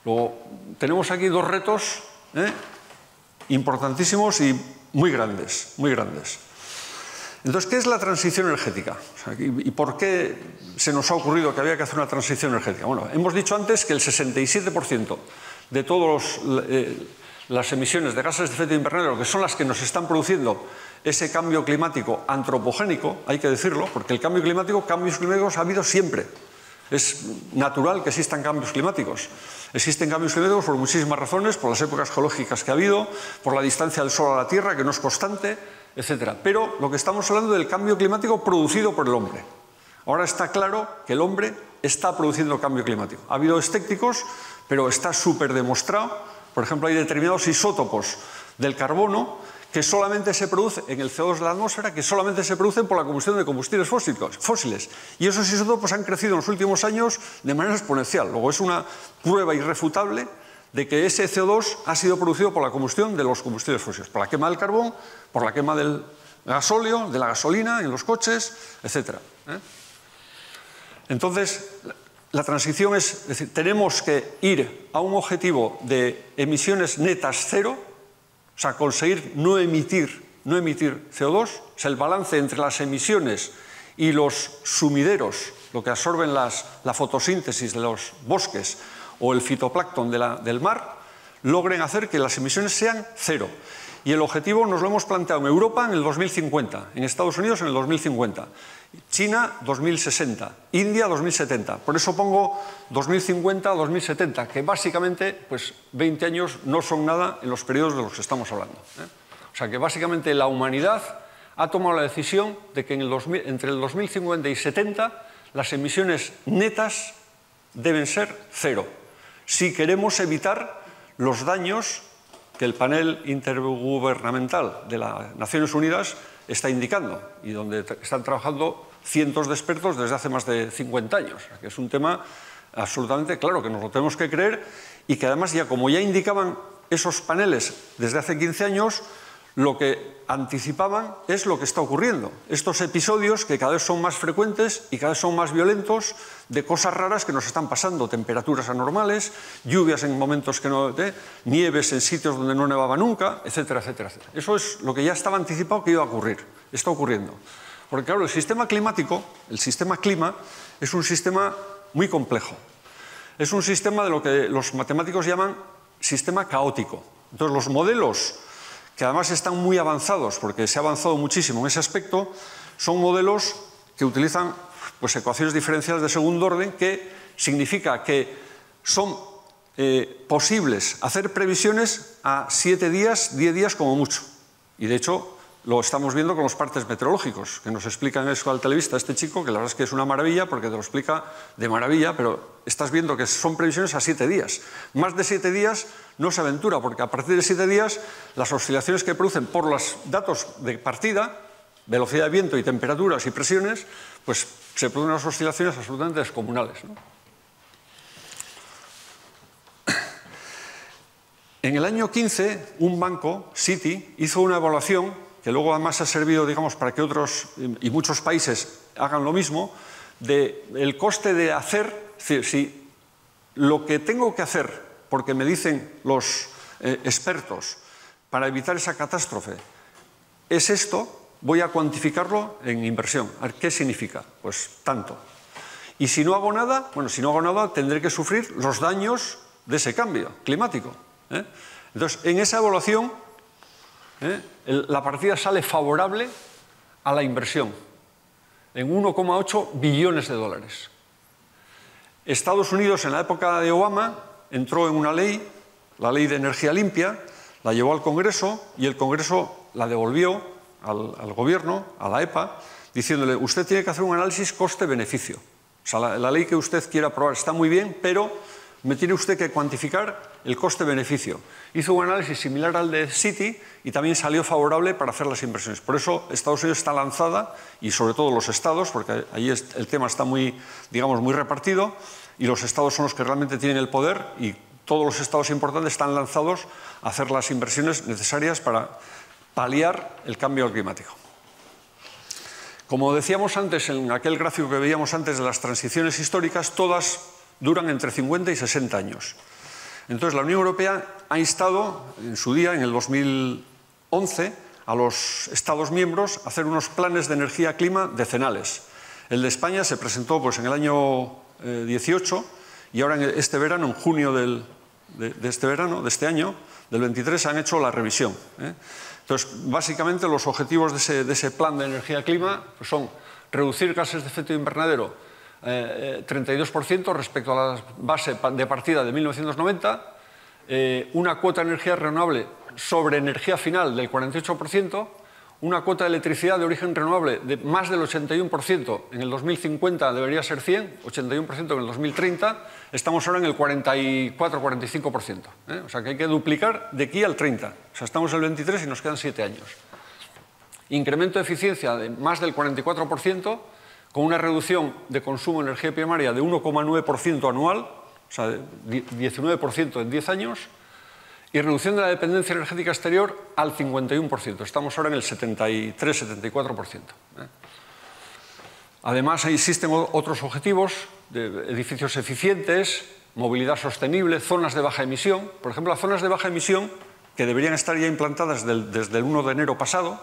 Speaker 3: Luego, tenemos aquí 2 retos importantísimos y muy grandes, muy grandes. Entonces, ¿qué es la transición energética? O sea, ¿y por qué se nos ha ocurrido que había que hacer una transición energética? Bueno, hemos dicho antes que el 67% de todas las emisiones de gases de efecto invernadero, que son las que nos están produciendo ese cambio climático antropogénico, hay que decirlo, porque el cambios climáticos ha habido siempre. Es natural que existan cambios climáticos. Existen cambios climáticos por muchísimas razones, por las épocas geológicas que ha habido, por la distancia del Sol a la Tierra, que no es constante, etc. Pero lo que estamos hablando del cambio climático producido por el hombre. Ahora está claro que el hombre está produciendo cambio climático. Ha habido escépticos, pero está súper demostrado. Por ejemplo, hay determinados isótopos del carbono que solamente se producen en el CO2 de la atmósfera, que solamente se producen por la combustión de combustibles fósiles. Y esos isótopos han crecido en los últimos años de manera exponencial. Luego es una prueba irrefutable de que ese CO2 ha sido producido por la combustión de los combustibles fósiles, por la quema del carbón, por la quema del gasóleo, de la gasolina en los coches, etc. Entonces, la transición es decir, tenemos que ir a un objetivo de emisiones netas cero, o sea, conseguir no emitir CO2, o sea, el balance entre las emisiones y los sumideros, lo que absorben la fotosíntesis de los bosques o el fitoplancton del mar, logren hacer que las emisiones sean cero. Y el objetivo nos lo hemos planteado en Europa en el 2050, en Estados Unidos en el 2050, China 2060, India 2070. Por eso pongo 2050-2070, que básicamente pues 20 años no son nada en los periodos de los que estamos hablando. O sea que básicamente la humanidad ha tomado la decisión de que entre el 2050 y 70 las emisiones netas deben ser cero, si queremos evitar los daños que el panel intergubernamental de las Naciones Unidas está indicando y donde están trabajando cientos de expertos desde hace más de 50 años. Que es un tema absolutamente claro, que nos lo tenemos que creer y que además como ya indicaban esos paneles desde hace 15 años, lo que anticipaban es lo que está ocurriendo. Estos episodios que cada vez son más frecuentes y cada vez son más violentos de cosas raras que nos están pasando, temperaturas anormales, lluvias en momentos que no, nieves en sitios donde no nevaba nunca, etcétera, etcétera, etcétera. Eso es lo que ya estaba anticipado que iba a ocurrir, está ocurriendo. Porque claro, el sistema climático, el sistema clima, es un sistema muy complejo. Es un sistema de lo que los matemáticos llaman sistema caótico. Entonces los modelos que además están muy avanzados, porque se ha avanzado muchísimo en ese aspecto, son modelos que utilizan pues, ecuaciones diferenciales de segundo orden, que significa que son posibles hacer previsiones a 7 días, 10 días como mucho. Y de hecho lo estamos viendo con los partes meteorológicos, que nos explican eso al televista, este chico, que la verdad es que es una maravilla, porque te lo explica de maravilla, pero estás viendo que son previsiones a 7 días. Más de 7 días no se aventura, porque a partir de 7 días las oscilaciones que producen por los datos de partida, velocidad de viento y temperaturas y presiones, pues se producen unas oscilaciones absolutamente descomunales, ¿no? En el año 15, un banco, Citi, hizo una evaluación que luego además ha servido, digamos, para que otros y muchos países hagan lo mismo, del coste de hacer, es decir, si lo que tengo que hacer, porque me dicen los expertos, para evitar esa catástrofe, es esto, voy a cuantificarlo en inversión. A ver, ¿qué significa? Pues tanto. Y si no hago nada, bueno, si no hago nada, tendré que sufrir los daños de ese cambio climático. Entonces, en esa evaluación, la partida sale favorable a la inversión, en 1,8 billones de dólares. Estados Unidos, en la época de Obama, entró en una ley, la Ley de Energía Limpia, la llevó al Congreso y el Congreso la devolvió al Gobierno, a la EPA, diciéndole, usted tiene que hacer un análisis coste-beneficio. O sea, la ley que usted quiera aprobar está muy bien, pero me tiene usted que cuantificar el coste-beneficio. Hizo un análisis similar al de Citi y también salió favorable para hacer las inversiones. Por eso Estados Unidos está lanzada, y sobre todo los estados, porque ahí el tema está muy, digamos, muy repartido, y los estados son los que realmente tienen el poder, y todos los estados importantes están lanzados a hacer las inversiones necesarias para paliar el cambio climático. Como decíamos antes, en aquel gráfico que veíamos antes de las transiciones históricas, todas duran entre 50 y 60 años. Entonces, la Unión Europea ha instado en su día, en el 2011, a los Estados miembros a hacer unos planes de energía-clima decenales. El de España se presentó pues, en el año 18 y ahora en este verano, en junio de este año, del 23, han hecho la revisión. Entonces, básicamente los objetivos de ese plan de energía-clima pues, son reducir gases de efecto invernadero 32% respecto a la base de partida de 1990, una cuota de energía renovable sobre energía final del 48%, una cuota de electricidad de origen renovable de más del 81%, en el 2050 debería ser 100, 81% en el 2030, estamos ahora en el 44-45%. O sea que hay que duplicar de aquí al 30. O sea, estamos en el 23 y nos quedan 7 años. Incremento de eficiencia de más del 44%, con una reducción de consumo de energía primaria de 1,9% anual, o sea, 19% en 10 años, y reducción de la dependencia energética exterior al 51%. Estamos ahora en el 73-74%. Además, existen otros objetivos de edificios eficientes, movilidad sostenible, zonas de baja emisión. Por ejemplo, las zonas de baja emisión, que deberían estar ya implantadas desde el 1 de enero pasado,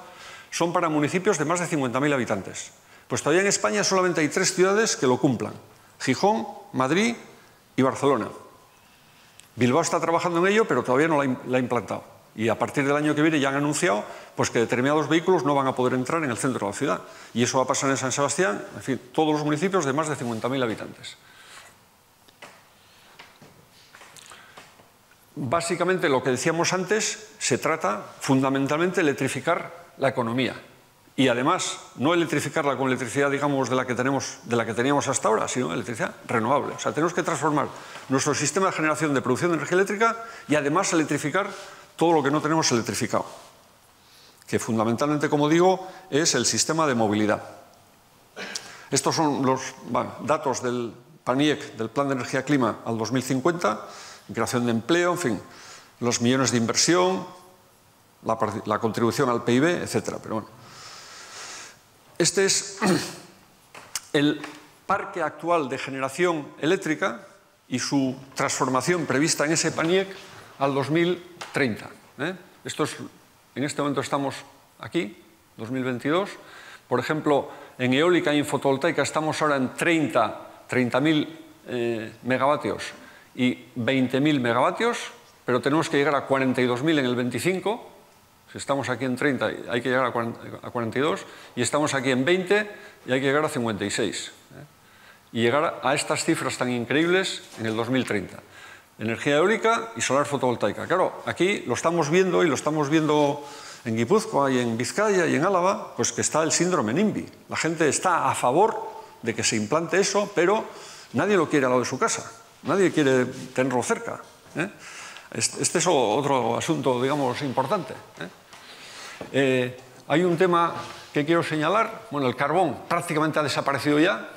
Speaker 3: son para municipios de más de 50.000 habitantes. Pues todavía en España solamente hay 3 ciudades que lo cumplan: Gijón, Madrid y Barcelona. Bilbao está trabajando en ello, pero todavía no la ha implantado. Y a partir del año que viene ya han anunciado pues, que determinados vehículos no van a poder entrar en el centro de la ciudad. Y eso va a pasar en San Sebastián, en fin, todos los municipios de más de 50.000 habitantes. Básicamente, lo que decíamos antes, se trata fundamentalmente de electrificar la economía. Y además, no electrificarla con electricidad, digamos, de la que teníamos hasta ahora, sino electricidad renovable. O sea, tenemos que transformar nuestro sistema de generación de producción de energía eléctrica y además electrificar todo lo que no tenemos electrificado, que fundamentalmente, como digo, es el sistema de movilidad. Estos son los datos del PANIEC, del Plan de Energía-Clima al 2050, creación de empleo, en fin, los millones de inversión, la contribución al PIB, etcétera. Pero bueno. Este es el parque actual de generación eléctrica y su transformación prevista en ese PANIEC al 2030. En este momento estamos aquí, 2022. Por ejemplo, en eólica y en fotovoltaica estamos ahora en 30.000 megavatios y 20.000 megavatios, pero tenemos que llegar a 42.000 en el 25. Si estamos aquí en 30, hay que llegar a 42, y estamos aquí en 20 y hay que llegar a 56. Y llegar a estas cifras tan increíbles en el 2030. Energía eólica y solar fotovoltaica. Claro, aquí lo estamos viendo, y lo estamos viendo en Guipúzcoa y en Vizcaya y en Álava, pues que está el síndrome NIMBY. La gente está a favor de que se implante eso, pero nadie lo quiere al lado de su casa. Nadie quiere tenerlo cerca. Este es otro asunto, digamos, importante. Hay un tema que quiero señalar. Bueno, el carbón prácticamente ha desaparecido ya.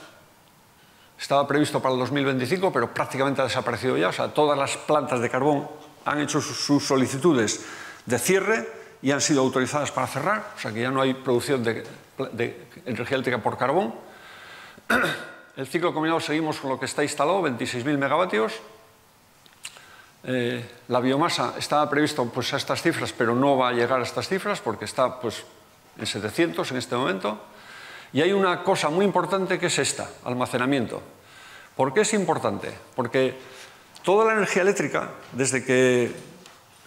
Speaker 3: Estaba previsto para el 2025, pero prácticamente ha desaparecido ya. O sea, todas las plantas de carbón han hecho sus solicitudes de cierre y han sido autorizadas para cerrar, o sea que ya no hay producción de energía eléctrica por carbón. El ciclo combinado seguimos con lo que está instalado, 26.000 megavatios. La biomasa estaba previsto pues, a estas cifras, pero no va a llegar a estas cifras porque está pues, en 700 en este momento. Y hay una cosa muy importante que es esta, almacenamiento. ¿Por qué es importante? Porque toda la energía eléctrica, desde que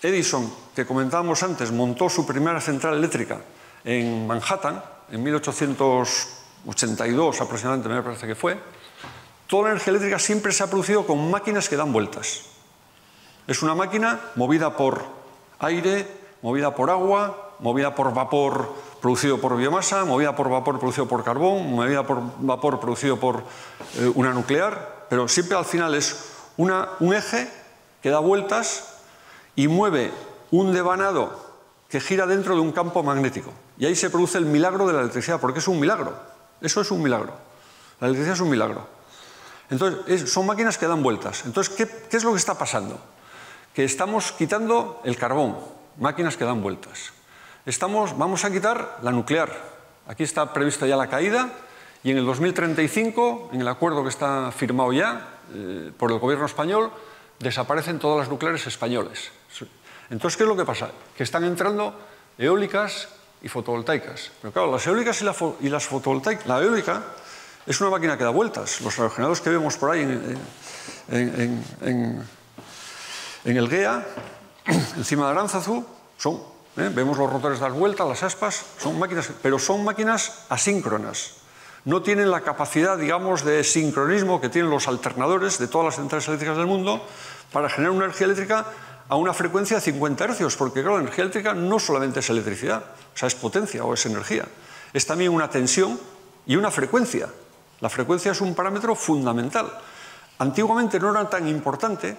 Speaker 3: Edison, que comentábamos antes, montó su primera central eléctrica en Manhattan, en 1882 aproximadamente, me parece que fue, toda la energía eléctrica siempre se ha producido con máquinas que dan vueltas. Es una máquina movida por aire, movida por agua, movida por vapor producido por biomasa, movida por vapor producido por carbón, movida por vapor producido por una nuclear, pero siempre al final es un eje que da vueltas y mueve un devanado que gira dentro de un campo magnético. Y ahí se produce el milagro de la electricidad, porque es un milagro. Eso es un milagro. La electricidad es un milagro. Entonces, son máquinas que dan vueltas. Entonces, ¿qué es lo que está pasando? Que estamos quitando el carbón, máquinas que dan vueltas. Vamos a quitar la nuclear. Aquí está prevista ya la caída y en el 2035, en el acuerdo que está firmado ya por el gobierno español, desaparecen todas las nucleares españoles. Entonces, ¿qué es lo que pasa? Que están entrando eólicas y fotovoltaicas. Pero claro, las eólicas y las fotovoltaicas, la eólica es una máquina que da vueltas. Los aerogeneradores que vemos por ahí en el GEA, encima de Aránzazu, vemos los rotores dar vueltas, las aspas, son máquinas, pero son máquinas asíncronas. No tienen la capacidad, digamos, de sincronismo que tienen los alternadores de todas las centrales eléctricas del mundo para generar una energía eléctrica a una frecuencia de 50 Hz, porque claro, la energía eléctrica no solamente es electricidad, o sea, es potencia o es energía, es también una tensión y una frecuencia. La frecuencia es un parámetro fundamental. Antiguamente no era tan importante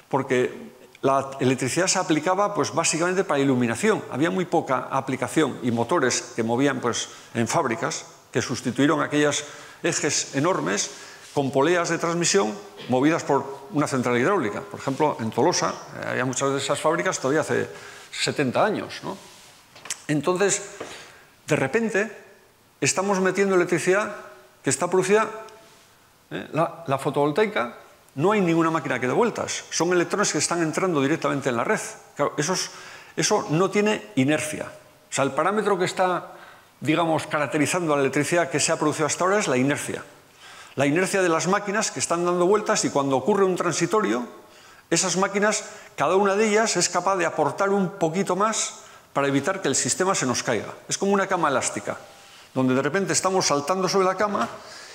Speaker 3: porque la electricidad se aplicaba pues, básicamente para iluminación. Había muy poca aplicación y motores que movían pues, en fábricas que sustituyeron aquellos ejes enormes con poleas de transmisión movidas por una central hidráulica. Por ejemplo, en Tolosa había muchas de esas fábricas todavía hace 70 años, ¿no? Entonces, de repente, estamos metiendo electricidad que está producida, la fotovoltaica, no hay ninguna máquina que dé vueltas, son electrones que están entrando directamente en la red. Claro, eso no tiene inercia. O sea, el parámetro que está, digamos, caracterizando a la electricidad que se ha producido hasta ahora es la inercia. La inercia de las máquinas que están dando vueltas y cuando ocurre un transitorio, esas máquinas, cada una de ellas es capaz de aportar un poquito más para evitar que el sistema se nos caiga. Es como una cama elástica, donde de repente estamos saltando sobre la cama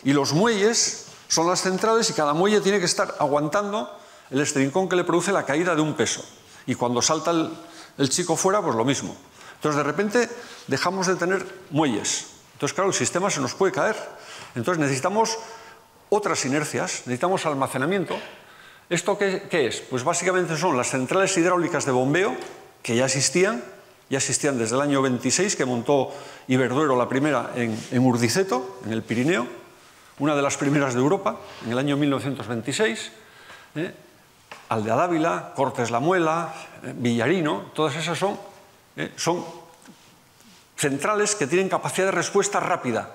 Speaker 3: y los muelles son las centrales y cada muelle tiene que estar aguantando el estrincón que le produce la caída de un peso. Y cuando salta el chico fuera, pues lo mismo. Entonces, de repente, dejamos de tener muelles. Entonces, claro, el sistema se nos puede caer. Entonces, necesitamos otras inercias, necesitamos almacenamiento. ¿Esto qué es? Pues básicamente son las centrales hidráulicas de bombeo, que ya existían desde el año 26, que montó Iberduero la primera en Urdiceto, en el Pirineo, una de las primeras de Europa, en el año 1926, Aldea Dávila, Cortes la Muela, Villarino, todas esas son centrales que tienen capacidad de respuesta rápida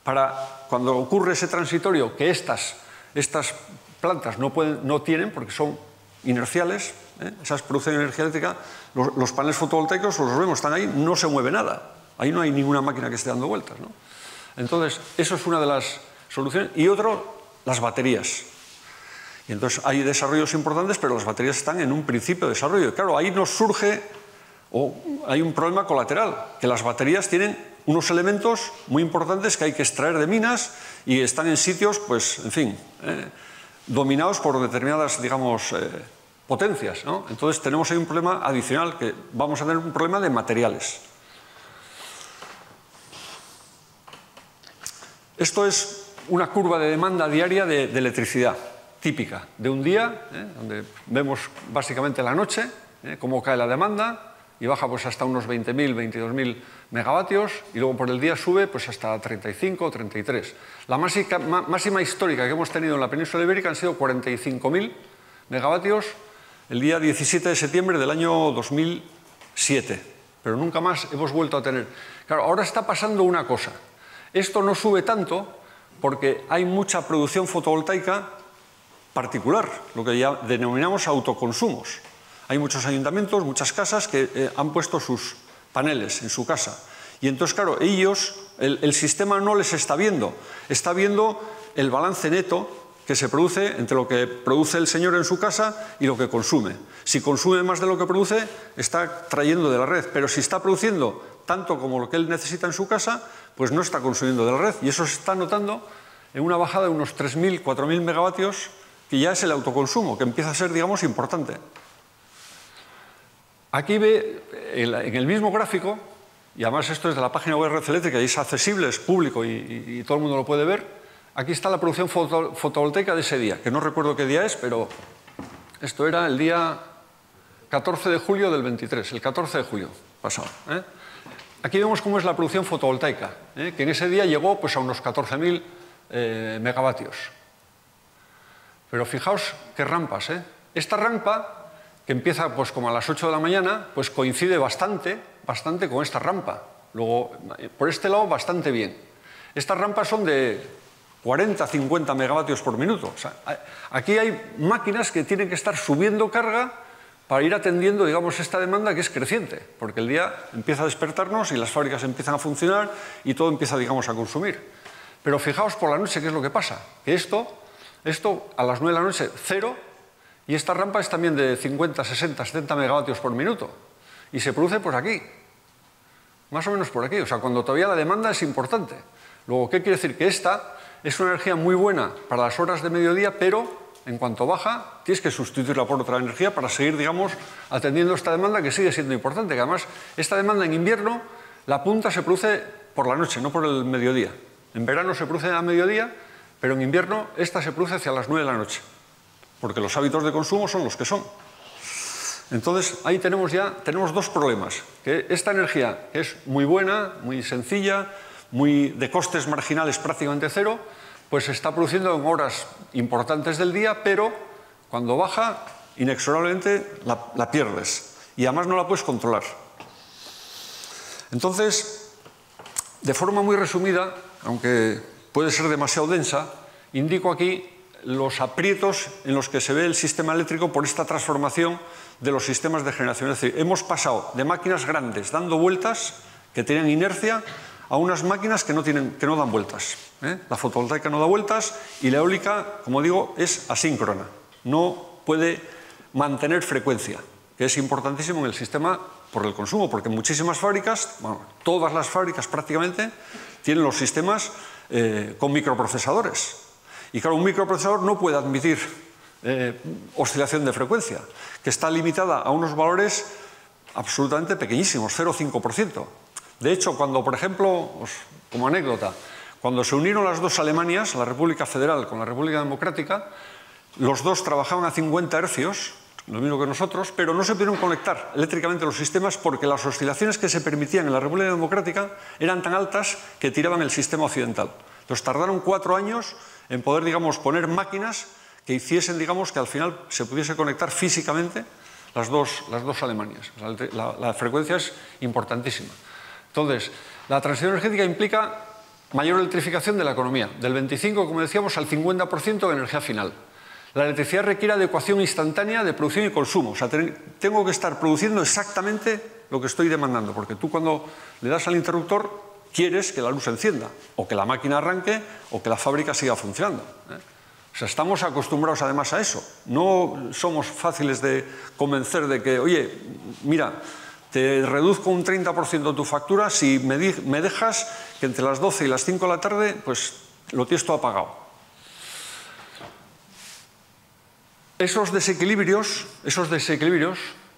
Speaker 3: para cuando ocurre ese transitorio que estas plantas no tienen porque son inerciales, esas producen energía eléctrica, los paneles fotovoltaicos los vemos, están ahí, no se mueve nada, ahí no hay ninguna máquina que esté dando vueltas, ¿no? Entonces, eso es una de las soluciones. Y otro, las baterías. Y entonces hay desarrollos importantes, pero las baterías están en un principio de desarrollo. Y claro, ahí nos surge, hay un problema colateral, que las baterías tienen unos elementos muy importantes que hay que extraer de minas y están en sitios, pues, en fin, dominados por determinadas, digamos, potencias, ¿no? Entonces tenemos ahí un problema adicional, que vamos a tener un problema de materiales. Esto es una curva de demanda diaria de electricidad, típica, de un día, donde vemos básicamente la noche, cómo cae la demanda, y baja pues hasta unos 20.000, 22.000 megavatios, y luego por el día sube pues hasta 35, 33. La máxima histórica que hemos tenido en la península ibérica han sido 45.000 megavatios el día 17 de septiembre del año 2007, pero nunca más hemos vuelto a tener. Claro, ahora está pasando una cosa. Esto no sube tanto porque hay mucha producción fotovoltaica particular, lo que ya denominamos autoconsumos. Hay muchos ayuntamientos, muchas casas que han puesto sus paneles en su casa. Y entonces, claro, ellos, el sistema no les está viendo el balance neto que se produce entre lo que produce el señor en su casa y lo que consume. Si consume más de lo que produce, está trayendo de la red, pero si está produciendo tanto como lo que él necesita en su casa, pues no está consumiendo de la red. Y eso se está notando en una bajada de unos 3.000, 4.000 megavatios, que ya es el autoconsumo, que empieza a ser, digamos, importante. Aquí ve, en el mismo gráfico, y además esto es de la página web de Red Eléctrica y es accesible, es público y todo el mundo lo puede ver, aquí está la producción fotovoltaica de ese día, que no recuerdo qué día es, pero esto era el día 14 de julio del 23, el 14 de julio pasado. Aquí vemos cómo es la producción fotovoltaica, que en ese día llegó pues, a unos 14.000 megavatios. Pero fijaos qué rampas. Esta rampa, que empieza pues, como a las 8 de la mañana, pues coincide bastante con esta rampa. Luego, por este lado, bastante bien. Estas rampas son de 40, 50 megavatios por minuto. O sea, aquí hay máquinas que tienen que estar subiendo carga para ir atendiendo, digamos, esta demanda que es creciente, porque el día empieza a despertarnos y las fábricas empiezan a funcionar y todo empieza, digamos, a consumir. Pero fijaos por la noche qué es lo que pasa, que esto a las 9 de la noche, 0, y esta rampa es también de 50, 60, 70 megavatios por minuto, y se produce por aquí, más o menos por aquí, o sea, cuando todavía la demanda es importante. Luego, ¿qué quiere decir? Que esta es una energía muy buena para las horas de mediodía, pero en cuanto baja, tienes que sustituirla por otra energía para seguir, digamos, atendiendo esta demanda que sigue siendo importante. Que además, esta demanda en invierno, la punta se produce por la noche, no por el mediodía. En verano se produce a mediodía, pero en invierno esta se produce hacia las 9 de la noche, porque los hábitos de consumo son los que son. Entonces, ahí tenemos dos problemas. Que esta energía es muy buena, muy sencilla, de costes marginales prácticamente cero, pues se está produciendo en horas importantes del día, pero cuando baja, inexorablemente la pierdes. Y además no la puedes controlar. Entonces, de forma muy resumida, aunque puede ser demasiado densa, indico aquí los aprietos en los que se ve el sistema eléctrico por esta transformación de los sistemas de generación. Es decir, hemos pasado de máquinas grandes dando vueltas, que tenían inercia, a unas máquinas que no dan vueltas. La fotovoltaica no da vueltas y la eólica, como digo, es asíncrona. No puede mantener frecuencia, que es importantísimo en el sistema por el consumo, porque muchísimas fábricas, bueno, todas las fábricas prácticamente, tienen los sistemas con microprocesadores. Y claro, un microprocesador no puede admitir oscilación de frecuencia, que está limitada a unos valores absolutamente pequeñísimos, 0,5%. De hecho, cuando, por ejemplo, como anécdota, cuando se unieron las dos Alemanias, la República Federal con la República Democrática, los dos trabajaban a 50 hercios, lo mismo que nosotros, pero no se pudieron conectar eléctricamente los sistemas porque las oscilaciones que se permitían en la República Democrática eran tan altas que tiraban el sistema occidental. Entonces tardaron 4 años en poder, digamos, poner máquinas que hiciesen, digamos, que al final se pudiese conectar físicamente las dos Alemanias. O sea, la frecuencia es importantísima. Entonces, la transición energética implica mayor electrificación de la economía, del 25, como decíamos, al 50% de energía final. La electricidad requiere adecuación instantánea de producción y consumo. O sea, tengo que estar produciendo exactamente lo que estoy demandando, porque tú cuando le das al interruptor quieres que la luz se encienda, o que la máquina arranque, o que la fábrica siga funcionando. O sea, estamos acostumbrados además a eso. No somos fáciles de convencer de que, oye, mira, te reduzco un 30% tu factura si me dejas que entre las 12 y las 5 de la tarde pues lo tienes todo apagado. Esos desequilibrios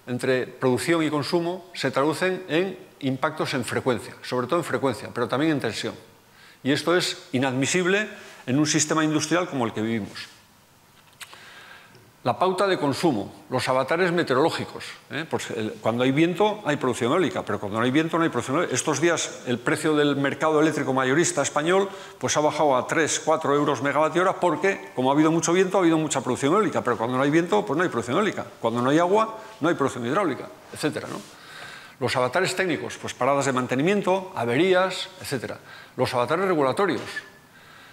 Speaker 3: entre producción y consumo se traducen en impactos en frecuencia, sobre todo en frecuencia, pero también en tensión. Y esto es inadmisible en un sistema industrial como el que vivimos. La pauta de consumo, los avatares meteorológicos. Pues cuando hay viento hay producción eólica, pero cuando no hay viento no hay producción eólica. Estos días el precio del mercado eléctrico mayorista español pues ha bajado a 3-4 euros megavatio hora porque, como ha habido mucho viento, ha habido mucha producción eólica, pero cuando no hay viento pues no hay producción eólica. Cuando no hay agua no hay producción hidráulica, etcétera, ¿no? Los avatares técnicos, pues paradas de mantenimiento, averías, etcétera. Los avatares regulatorios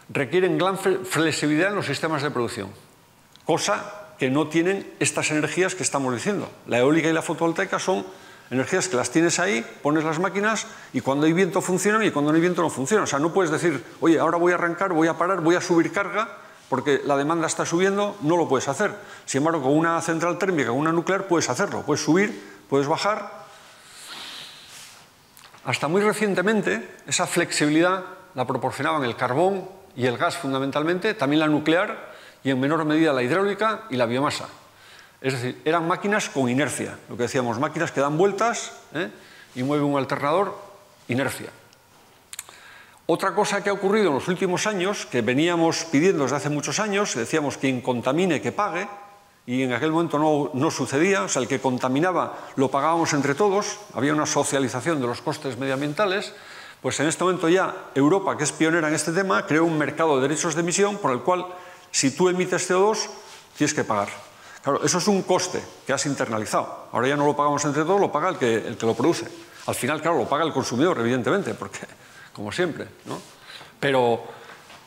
Speaker 3: requieren gran flexibilidad en los sistemas de producción, cosa que no tienen estas energías que estamos diciendo. La eólica y la fotovoltaica son energías que las tienes ahí, pones las máquinas y cuando hay viento funcionan y cuando no hay viento no funcionan. O sea, no puedes decir, oye, ahora voy a arrancar, voy a parar, voy a subir carga porque la demanda está subiendo, no lo puedes hacer. Sin embargo, con una central térmica, con una nuclear, puedes hacerlo. Puedes subir, puedes bajar. Hasta muy recientemente, esa flexibilidad la proporcionaban el carbón y el gas fundamentalmente, también la nuclear, y en menor medida la hidráulica y la biomasa. Es decir, eran máquinas con inercia, lo que decíamos, máquinas que dan vueltas y mueven un alternador, inercia. Otra cosa que ha ocurrido en los últimos años, que veníamos pidiendo desde hace muchos años, decíamos quien contamine que pague, y en aquel momento no sucedía, o sea, el que contaminaba lo pagábamos entre todos, había una socialización de los costes medioambientales. Pues en este momento ya Europa, que es pionera en este tema, creó un mercado de derechos de emisión por el cual si tú emites CO2, tienes que pagar. Claro, eso es un coste que has internalizado. Ahora ya no lo pagamos entre todos, lo paga el que lo produce. Al final, claro, lo paga el consumidor, evidentemente, porque, como siempre, ¿no? Pero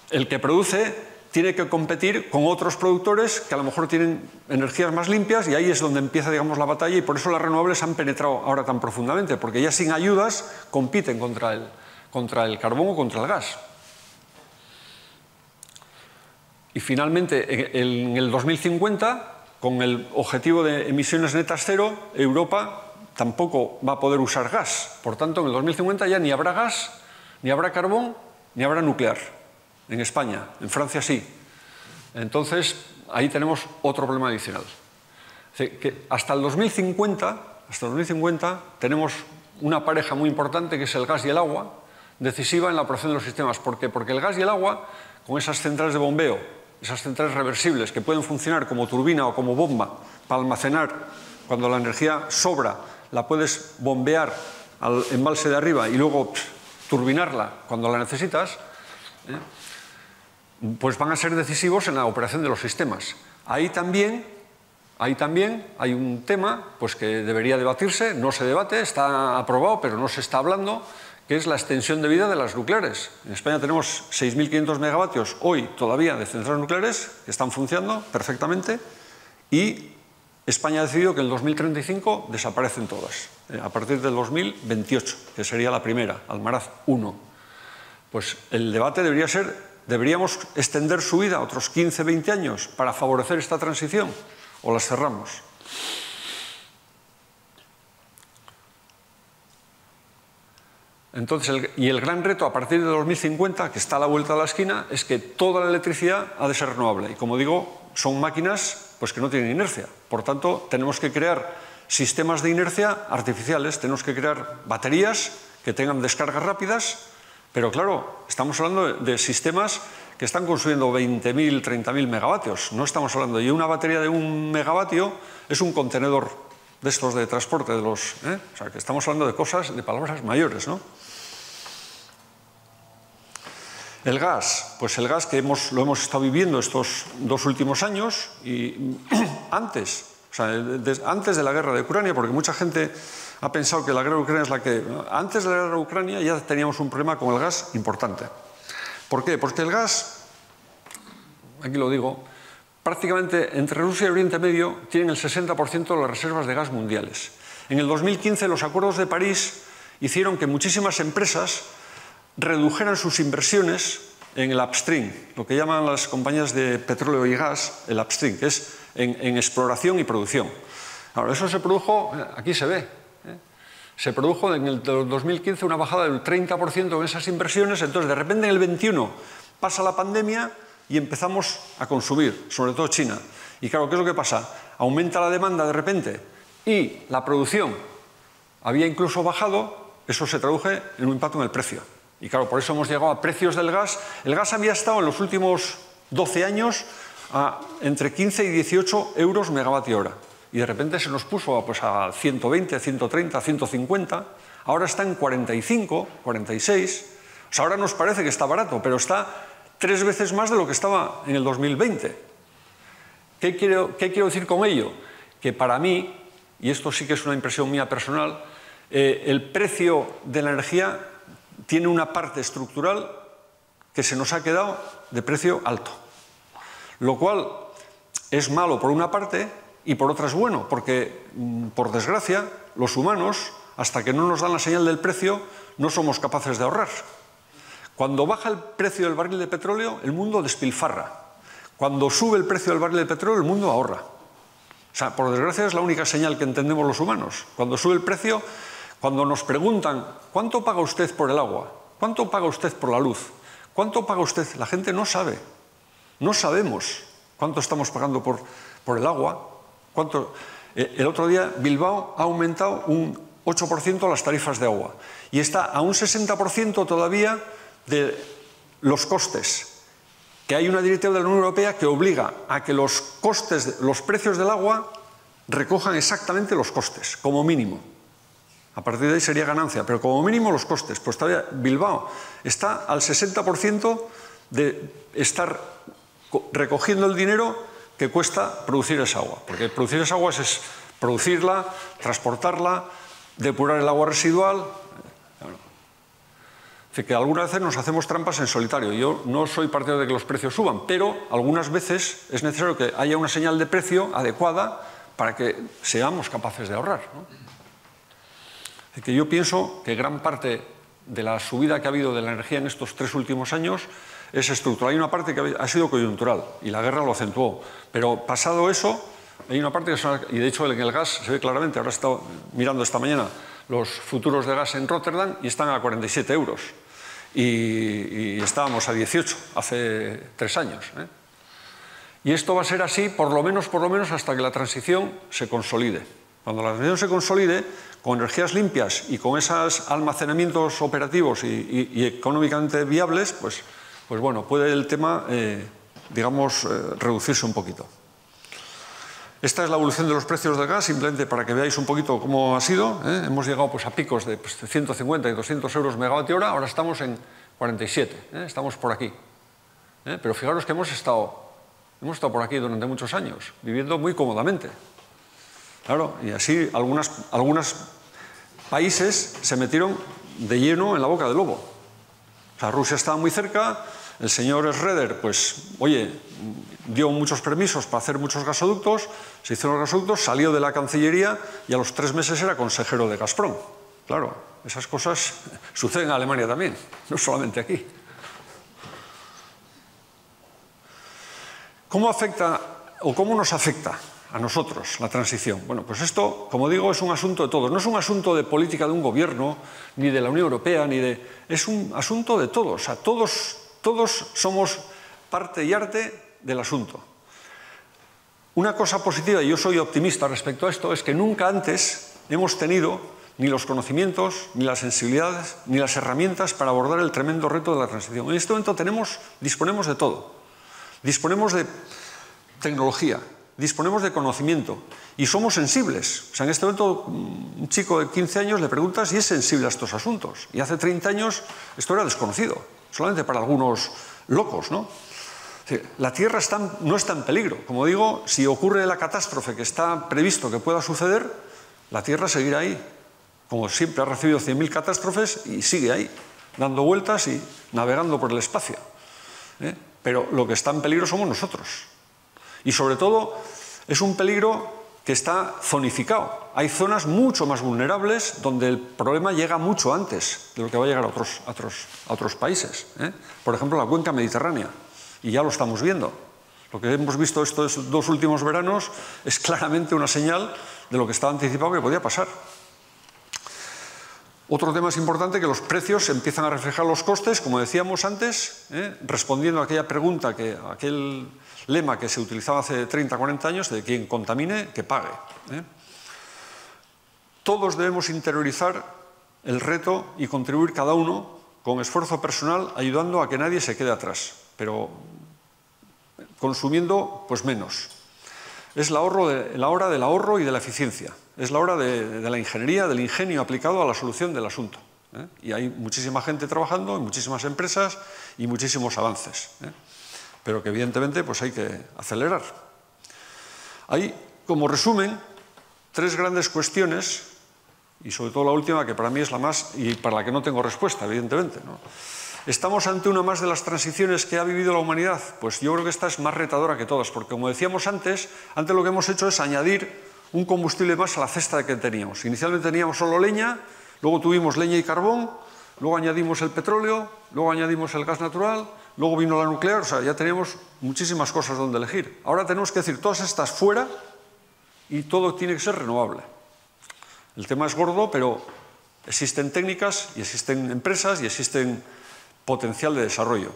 Speaker 3: el que produce tiene que competir con otros productores que a lo mejor tienen energías más limpias y ahí es donde empieza, digamos, la batalla y por eso las renovables han penetrado ahora tan profundamente, porque ya sin ayudas compiten contra el carbón o contra el gas. Y finalmente, en el 2050, con el objetivo de emisiones netas cero, Europa tampoco va a poder usar gas. Por tanto, en el 2050 ya ni habrá gas, ni habrá carbón, ni habrá nuclear. En España, en Francia sí. Entonces, ahí tenemos otro problema adicional. Que hasta el 2050 tenemos una pareja muy importante que es el gas y el agua, decisiva en la operación de los sistemas. ¿Por qué? Porque el gas y el agua, con esas centrales de bombeo, esas centrales reversibles que pueden funcionar como turbina o como bomba para almacenar, cuando la energía sobra, la puedes bombear al embalse de arriba y luego turbinarla cuando la necesitas, pues van a ser decisivos en la operación de los sistemas. Ahí también hay un tema pues, que debería debatirse, no se debate, está aprobado, pero no se está hablando, que es la extensión de vida de las nucleares. En España tenemos 6.500 megavatios hoy todavía de centrales nucleares que están funcionando perfectamente y España ha decidido que en el 2035 desaparecen todas, a partir del 2028, que sería la primera, Almaraz 1. Pues el debate debería ser, ¿deberíamos extender su vida a otros 15-20 años para favorecer esta transición o las cerramos? Entonces, el gran reto a partir de 2050, que está a la vuelta de la esquina, es que toda la electricidad ha de ser renovable. Y como digo, son máquinas pues, que no tienen inercia. Por tanto, tenemos que crear sistemas de inercia artificiales, tenemos que crear baterías que tengan descargas rápidas, pero claro, estamos hablando de sistemas que están consumiendo 20.000, 30.000 megavatios. No estamos hablando de una batería de 1 megavatio, es un contenedor de estos de transporte, o sea, que estamos hablando de cosas, de palabras mayores, ¿no? El gas, pues el gas que lo hemos estado viviendo estos 2 últimos años y antes de la guerra de Ucrania, porque mucha gente ha pensado que la guerra de Ucrania es la que... Antes de la guerra de Ucrania ya teníamos un problema con el gas importante. ¿Por qué? Porque el gas, aquí lo digo, prácticamente entre Rusia y Oriente Medio tienen el 60% de las reservas de gas mundiales. En el 2015 los acuerdos de París hicieron que muchísimas empresas redujeran sus inversiones en el upstream, lo que llaman las compañías de petróleo y gas, el upstream, que es en exploración y producción. Ahora, eso se produjo, aquí se ve, se produjo en el 2015 una bajada del 30% en esas inversiones, entonces de repente en el 21 pasa la pandemia y empezamos a consumir, sobre todo China. Y claro, ¿qué es lo que pasa? Aumenta la demanda de repente y la producción había incluso bajado, eso se traduce en un impacto en el precio. Y claro, por eso hemos llegado a precios del gas. El gas había estado en los últimos 12 años a entre 15 y 18 euros megavatio hora. Y de repente se nos puso pues, a 120, 130, 150. Ahora está en 45, 46. O sea, ahora nos parece que está barato, pero está 3 veces más de lo que estaba en el 2020. ¿Qué quiero decir con ello? Que para mí, y esto sí que es una impresión mía personal, el precio de la energía tiene una parte estructural que se nos ha quedado de precio alto. Lo cual es malo por una parte y por otra es bueno, porque, por desgracia, los humanos, hasta que no nos dan la señal del precio, no somos capaces de ahorrar. Cuando baja el precio del barril de petróleo, el mundo despilfarra. Cuando sube el precio del barril de petróleo, el mundo ahorra. O sea, por desgracia es la única señal que entendemos los humanos. Cuando sube el precio, cuando nos preguntan, ¿cuánto paga usted por el agua? ¿Cuánto paga usted por la luz? ¿Cuánto paga usted? La gente no sabe. No sabemos cuánto estamos pagando por el agua. El otro día Bilbao ha aumentado un 8% las tarifas de agua y está a un 60% todavía de los costes. Que hay una directiva de la Unión Europea que obliga a que los precios del agua recojan exactamente los costes, como mínimo. A partir de ahí sería ganancia, pero como mínimo los costes. Pues todavía Bilbao está al 60% de estar recogiendo el dinero que cuesta producir esa agua. Porque producir esa agua es producirla, transportarla, depurar el agua residual. Así que algunas veces nos hacemos trampas en solitario. Yo no soy partidario de que los precios suban, pero algunas veces es necesario que haya una señal de precio adecuada para que seamos capaces de ahorrar, ¿no? Así que yo pienso que gran parte de la subida que ha habido de la energía en estos 3 últimos años es estructural. Hay una parte que ha sido coyuntural y la guerra lo acentuó, pero pasado eso hay una parte que, y de hecho en el gas se ve claramente. Ahora he estado mirando esta mañana los futuros de gas en Rotterdam y están a 47 euros y estábamos a 18 hace 3 años, ¿eh? Y esto va a ser así por lo menos hasta que la transición se consolide. Cuando la transición se consolide, con energías limpias y con esos almacenamientos operativos y económicamente viables, pues bueno, puede el tema, digamos, reducirse un poquito. Esta es la evolución de los precios del gas, simplemente para que veáis un poquito cómo ha sido, ¿eh? Hemos llegado pues, a picos de 150 y 200 euros megavatio hora, ahora estamos en 47, ¿eh? Estamos por aquí. Pero fijaros que hemos estado por aquí durante muchos años, viviendo muy cómodamente. Claro, y así algunos países se metieron de lleno en la boca del lobo. O sea, Rusia estaba muy cerca, el señor Schroeder, pues, oye, dio muchos permisos para hacer muchos gasoductos, se hicieron los gasoductos, salió de la Cancillería y a los 3 meses era consejero de Gazprom. Claro, esas cosas suceden en Alemania también, no solamente aquí. ¿Cómo afecta o cómo nos afecta a nosotros la transición? Bueno, pues esto, como digo, es un asunto de todos. No es un asunto de política de un gobierno, ni de la Unión Europea, es un asunto de todos. O sea, todos somos parte y arte del asunto. Una cosa positiva, y yo soy optimista respecto a esto, es que nunca antes hemos tenido ni los conocimientos, ni las sensibilidades, ni las herramientas para abordar el tremendo reto de la transición. En este momento disponemos de todo. Disponemos de tecnología, disponemos de conocimiento y somos sensibles. O sea, en este momento un chico de 15 años le preguntas si es sensible a estos asuntos. Y hace 30 años esto era desconocido, solamente para algunos locos, ¿no? La Tierra no está en peligro. Como digo, si ocurre la catástrofe que está previsto que pueda suceder, la Tierra seguirá ahí. Como siempre ha recibido 100.000 catástrofes y sigue ahí, dando vueltas y navegando por el espacio, ¿eh? Pero lo que está en peligro somos nosotros. Y sobre todo es un peligro que está zonificado. Hay zonas mucho más vulnerables donde el problema llega mucho antes de lo que va a llegar a otros países, ¿eh? Por ejemplo, la cuenca mediterránea. Y ya lo estamos viendo. Lo que hemos visto estos 2 últimos veranos es claramente una señal de lo que estaba anticipado que podía pasar. Otro tema es importante, que los precios empiezan a reflejar los costes, como decíamos antes, respondiendo a aquella pregunta, aquel lema que se utilizaba hace 30, 40 años, de quien contamine, que pague. Todos debemos interiorizar el reto y contribuir cada uno con esfuerzo personal, ayudando a que nadie se quede atrás. Pero consumiendo pues menos. Es la hora del ahorro y de la eficiencia. Es la hora de la ingeniería, del ingenio aplicado a la solución del asunto. Y hay muchísima gente trabajando, en muchísimas empresas y muchísimos avances. Pero que evidentemente pues hay que acelerar. Hay, como resumen, 3 grandes cuestiones, y sobre todo la última, que para mí es la más, y para la que no tengo respuesta, evidentemente, ¿no? ¿Estamos ante una más de las transiciones que ha vivido la humanidad? Pues yo creo que esta es más retadora que todas, porque como decíamos antes lo que hemos hecho es añadir un combustible más a la cesta que teníamos. Inicialmente teníamos solo leña, luego tuvimos leña y carbón, luego añadimos el petróleo, luego añadimos el gas natural, luego vino la nuclear, o sea, ya teníamos muchísimas cosas donde elegir. Ahora tenemos que decir todas estas fuera y todo tiene que ser renovable. El tema es gordo, pero existen técnicas y existen empresas y existen potencial de desarrollo.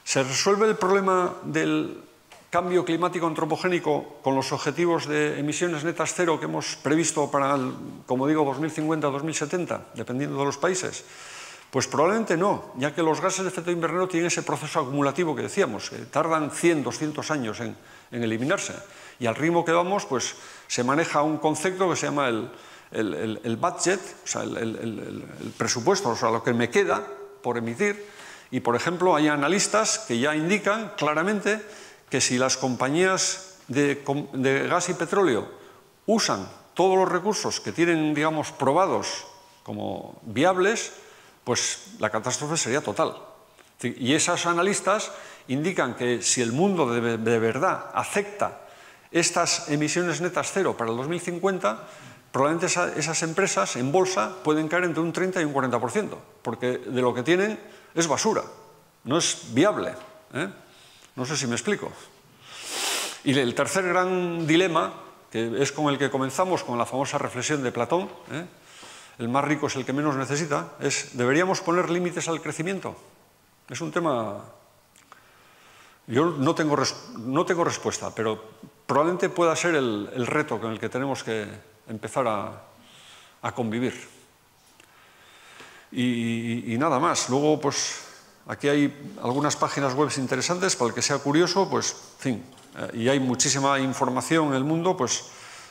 Speaker 3: ¿Se resuelve el problema del cambio climático antropogénico con los objetivos de emisiones netas cero que hemos previsto para, como digo, 2050-2070, dependiendo de los países? Pues probablemente no, ya que los gases de efecto invernadero tienen ese proceso acumulativo que decíamos, que tardan 100, 200 años en eliminarse. Y al ritmo que vamos, pues se maneja un concepto que se llama el budget, o sea, el presupuesto, o sea, lo que me queda por emitir, y por ejemplo hay analistas que ya indican claramente que si las compañías de gas y petróleo usan todos los recursos que tienen, digamos, probados como viables, pues la catástrofe sería total. Y esos analistas indican que si el mundo de verdad acepta estas emisiones netas cero para el 2050, probablemente esas empresas en bolsa pueden caer entre un 30 y un 40%, porque de lo que tienen es basura, no es viable. No sé si me explico. Y el tercer gran dilema, que es con el que comenzamos, con la famosa reflexión de Platón, el más rico es el que menos necesita, es, ¿deberíamos poner límites al crecimiento? Es un tema... Yo no tengo respuesta, pero probablemente pueda ser el reto con el que tenemos que empezar a convivir. Y nada más. Luego, pues, aquí hay algunas páginas web interesantes para el que sea curioso, pues, en fin, y hay muchísima información en el mundo, pues,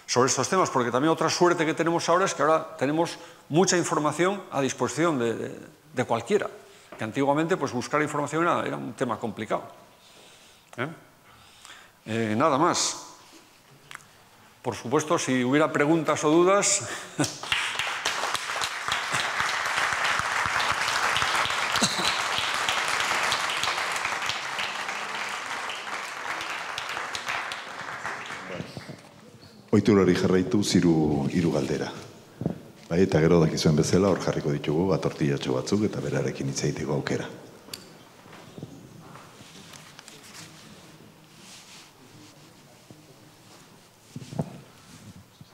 Speaker 3: sobre estos temas, porque también otra suerte que tenemos ahora es que ahora tenemos mucha información a disposición de cualquiera, que antiguamente, pues, buscar información era un tema complicado. Nada más. Por supuesto, si hubiera preguntas o dudas...
Speaker 1: Ohiturari jarraituz hiru galdera. Bai, eta gero dakizuen bezala hor jarriko ditugu tortillatxo batzuk eta berarekin hitz egiteko aukera.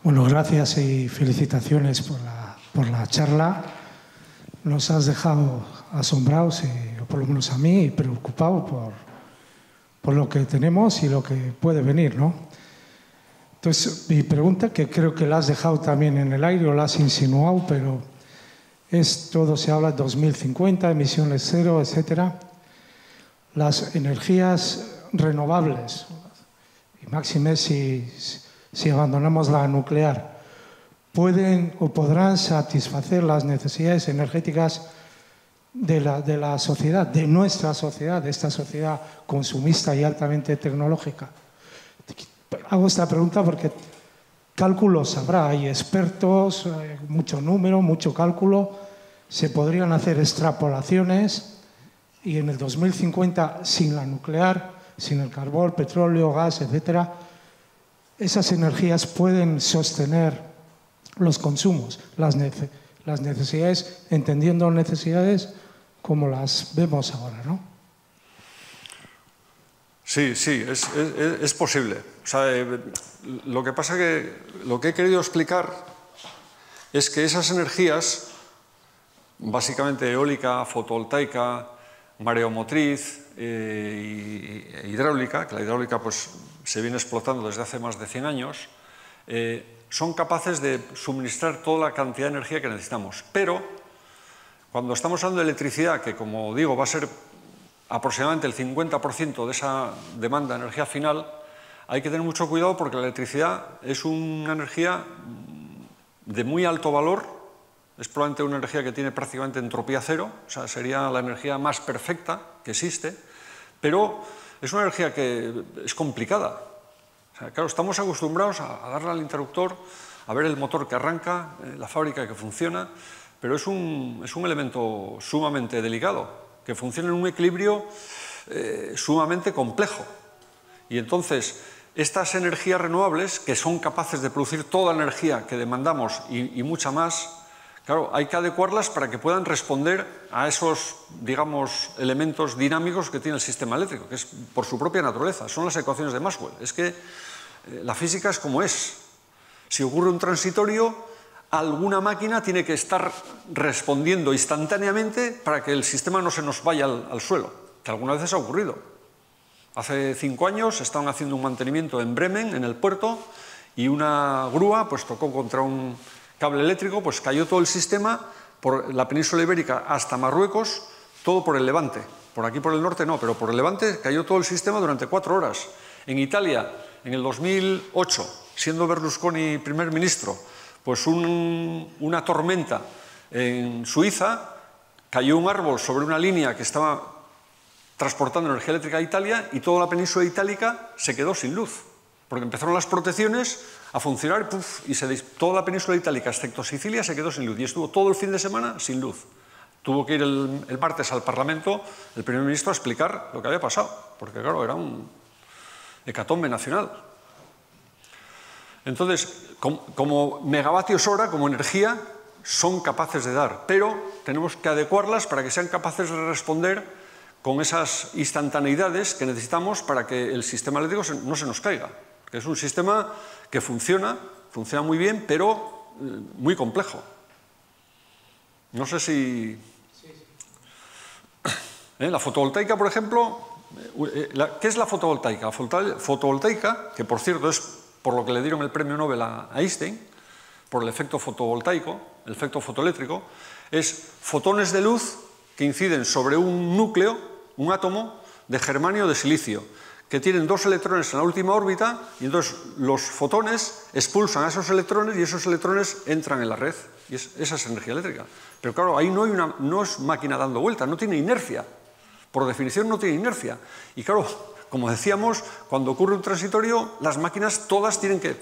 Speaker 5: Bueno, gracias y felicitaciones por la charla. Nos has dejado asombrados, o por lo menos a mí, y preocupados por lo que tenemos y lo que puede venir, ¿no? Entonces, mi pregunta, que creo que la has dejado también en el aire o la has insinuado, pero todo se habla de 2050, emisiones cero, etcétera. Las energías renovables, y máxime si abandonamos la nuclear, pueden o podrán satisfacer las necesidades energéticas de la sociedad, de nuestra sociedad, de esta sociedad consumista y altamente tecnológica. Hago esta pregunta porque cálculos habrá, hay expertos, mucho número, mucho cálculo, se podrían hacer extrapolaciones y en el 2050, sin la nuclear, sin el carbón, petróleo, gas, etcétera, esas energías pueden sostener los consumos, las necesidades, entendiendo necesidades como las vemos ahora, ¿no?
Speaker 3: Sí, es posible. O sea, lo que pasa que lo que he querido explicar es que esas energías, básicamente eólica, fotovoltaica, mareomotriz e hidráulica, que la hidráulica pues, se viene explotando desde hace más de 100 años, son capaces de suministrar toda la cantidad de energía que necesitamos. Pero cuando estamos hablando de electricidad, que como digo va a ser aproximadamente el 50% de esa demanda de energía final, hay que tener mucho cuidado porque la electricidad es una energía de muy alto valor, es probablemente una energía que tiene prácticamente entropía cero, o sea, sería la energía más perfecta que existe, pero es una energía que es complicada. O sea, claro, estamos acostumbrados a darle al interruptor, a ver el motor que arranca, la fábrica que funciona, pero es un elemento sumamente delicado, que funciona en un equilibrio sumamente complejo. Y entonces, estas energías renovables, que son capaces de producir toda la energía que demandamos y mucha más, claro, hay que adecuarlas para que puedan responder a esos, digamos, elementos dinámicos que tiene el sistema eléctrico, que es por su propia naturaleza, son las ecuaciones de Maxwell. Es que la física es como es. Si ocurre un transitorio, alguna máquina tiene que estar respondiendo instantáneamente para que el sistema no se nos vaya al suelo, que algunas veces ha ocurrido. Hace 5 años estaban haciendo un mantenimiento en Bremen, en el puerto, y una grúa pues tocó contra un cable eléctrico, pues cayó todo el sistema por la península ibérica hasta Marruecos, todo por el Levante. Por aquí por el norte no, pero por el Levante cayó todo el sistema durante 4 horas. En Italia, en el 2008, siendo Berlusconi primer ministro, pues una tormenta en Suiza, cayó un árbol sobre una línea que estaba transportando energía eléctrica a Italia y toda la península itálica se quedó sin luz, porque empezaron las protecciones a funcionar y toda la península itálica, excepto Sicilia, se quedó sin luz y estuvo todo el fin de semana sin luz. Tuvo que ir el martes al Parlamento el primer ministro a explicar lo que había pasado, porque claro, era un hecatombe nacional. Entonces, como megavatios hora, como energía, son capaces de dar, pero tenemos que adecuarlas para que sean capaces de responder con esas instantaneidades que necesitamos para que el sistema eléctrico no se nos caiga. Que es un sistema que funciona muy bien, pero muy complejo. No sé si... La fotovoltaica, por ejemplo, ¿qué es la fotovoltaica? La fotovoltaica, que por cierto es por lo que le dieron el premio Nobel a Einstein, por el efecto fotovoltaico, el efecto fotoeléctrico, es fotones de luz que inciden sobre un núcleo, un átomo de germanio o de silicio, que tienen 2 electrones en la última órbita y entonces los fotones expulsan a esos electrones y esos electrones entran en la red. Y esa es energía eléctrica. Pero claro, ahí no es máquina dando vueltas, no tiene inercia. Por definición no tiene inercia. Y claro, como decíamos, cuando ocurre un transitorio, las máquinas todas tienen que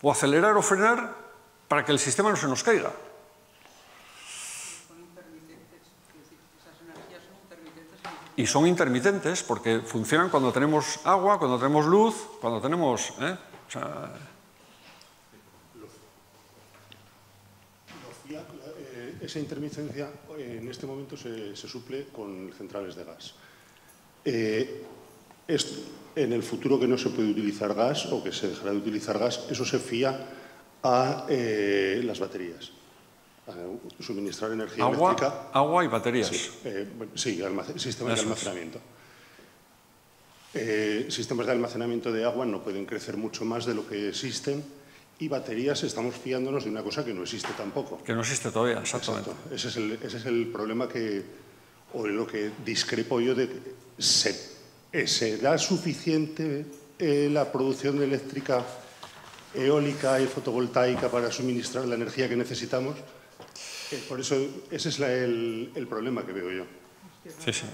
Speaker 3: o acelerar o frenar para que el sistema no se nos caiga. Y son intermitentes porque funcionan cuando tenemos agua, cuando tenemos luz, cuando tenemos... O sea...
Speaker 6: Esa intermitencia en este momento se suple con centrales de gas. En el futuro que no se puede utilizar gas o que se dejará de utilizar gas, eso se fía a las baterías. A suministrar energía eléctrica.
Speaker 3: Agua y baterías.
Speaker 6: Sí, sistemas de almacenamiento. Sistemas de almacenamiento de agua no pueden crecer mucho más de lo que existen y baterías estamos fiándonos de una cosa que no existe tampoco.
Speaker 3: Que no existe todavía, exactamente.
Speaker 6: Exacto. Ese es el problema o en lo que discrepo yo de que ¿será suficiente la producción de eléctrica eólica y fotovoltaica para suministrar la energía que necesitamos? Por eso ese es el problema que veo yo.
Speaker 3: Sí, sí.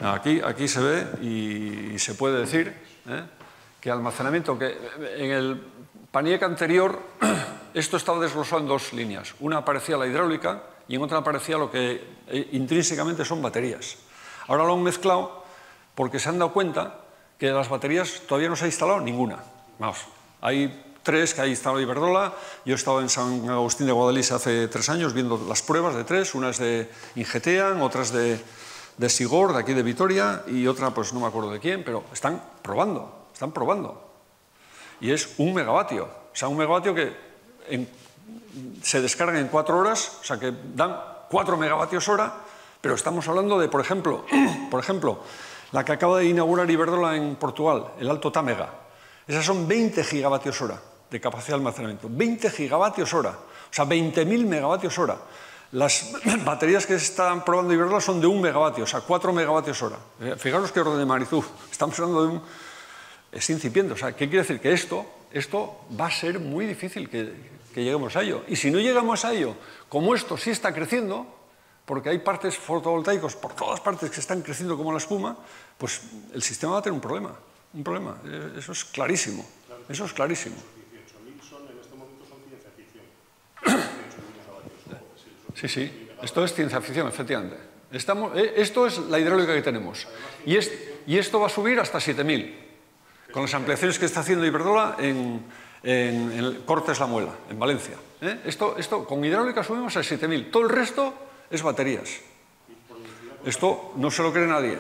Speaker 3: Aquí se ve y se puede decir que almacenamiento, que en el PANIEC anterior esto estaba desglosado en 2 líneas. Una aparecía la hidráulica y en otra aparecía lo que intrínsecamente son baterías. Ahora lo han mezclado porque se han dado cuenta que de las baterías todavía no se ha instalado ninguna. Vamos, hay 3 que ha instalado Iberdrola. Yo he estado en San Agustín de Guadalix hace 3 años viendo las pruebas de 3. Una es de Ingeteam, otra es de Sigor, de aquí de Vitoria, y otra pues no me acuerdo de quién, pero están probando. Y es 1 megavatio. O sea, 1 megavatio que se descarga en 4 horas, o sea que dan 4 megavatios hora, pero estamos hablando de, por ejemplo, la que acaba de inaugurar Iberdrola en Portugal, el Alto Tâmega. Esas son 20 gigavatios hora de capacidad de almacenamiento. 20 gigavatios hora, o sea, 20.000 megavatios hora. Las baterías que se están probando Iberdrola son de 1 megavatio, o sea, 4 megavatios hora. Fijaros qué orden de magnitud. Estamos hablando de un... Es incipiente. O sea, ¿qué quiere decir? Que esto va a ser muy difícil que lleguemos a ello. Y si no llegamos a ello, como esto sí está creciendo, porque hay partes fotovoltaicos por todas partes que están creciendo como la espuma, pues el sistema va a tener un problema. Un problema. Eso es clarísimo. Eso es clarísimo.
Speaker 6: 18.000 son, en este momento son ciencia ficción.
Speaker 3: Sí. Esto es ciencia ficción, efectivamente. Esto es la hidráulica que tenemos. Y esto va a subir hasta 7.000, con las ampliaciones que está haciendo Iberdrola en Cortes La Muela, en Valencia. Esto con hidráulica subimos a 7.000. Todo el resto es baterías. Esto no se lo cree nadie.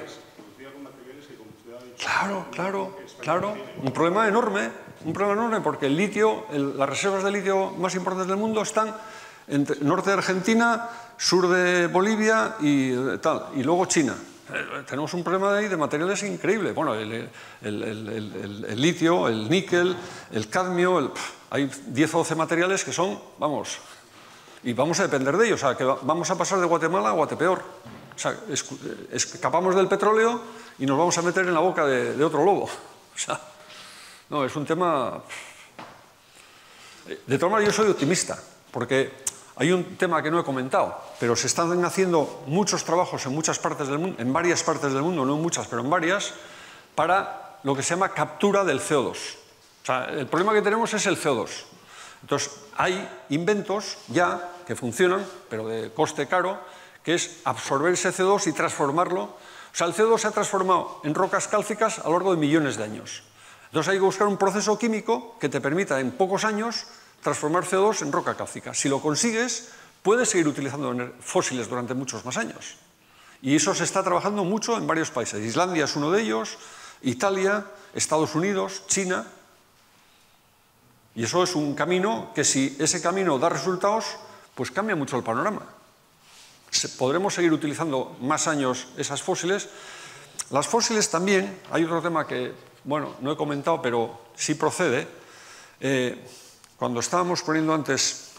Speaker 3: Claro. Un problema enorme porque el litio, las reservas de litio más importantes del mundo están entre norte de Argentina, sur de Bolivia y tal, y luego China. Tenemos un problema ahí de materiales increíble. Bueno, el litio, el níquel, el cadmio, hay 10 o 12 materiales que son, y vamos a depender de ellos. O sea, que vamos a pasar de Guatemala a Guatepeor. O sea, escapamos del petróleo y nos vamos a meter en la boca de otro lobo. O sea, no, es un tema... De todas maneras, yo soy optimista, porque hay un tema que no he comentado, pero se están haciendo muchos trabajos en muchas partes del mundo, en varias partes del mundo, no en muchas, pero en varias, para lo que se llama captura del CO2. O sea, el problema que tenemos es el CO2. Entonces, hay inventos ya que funcionan, pero de coste caro, que es absorber ese CO2 y transformarlo. O sea, el CO2 se ha transformado en rocas cálcicas a lo largo de millones de años. Entonces hay que buscar un proceso químico que te permita en pocos años transformar CO2 en roca cálcica. Si lo consigues, puedes seguir utilizando fósiles durante muchos más años. Y eso se está trabajando mucho en varios países. Islandia es uno de ellos, Italia, Estados Unidos, China. Y eso es un camino que, si ese camino da resultados, pues cambia mucho el panorama. Podremos seguir utilizando más años esas fósiles. Las fósiles también, hay otro tema que, bueno, no he comentado, pero sí procede. Cuando estábamos poniendo antes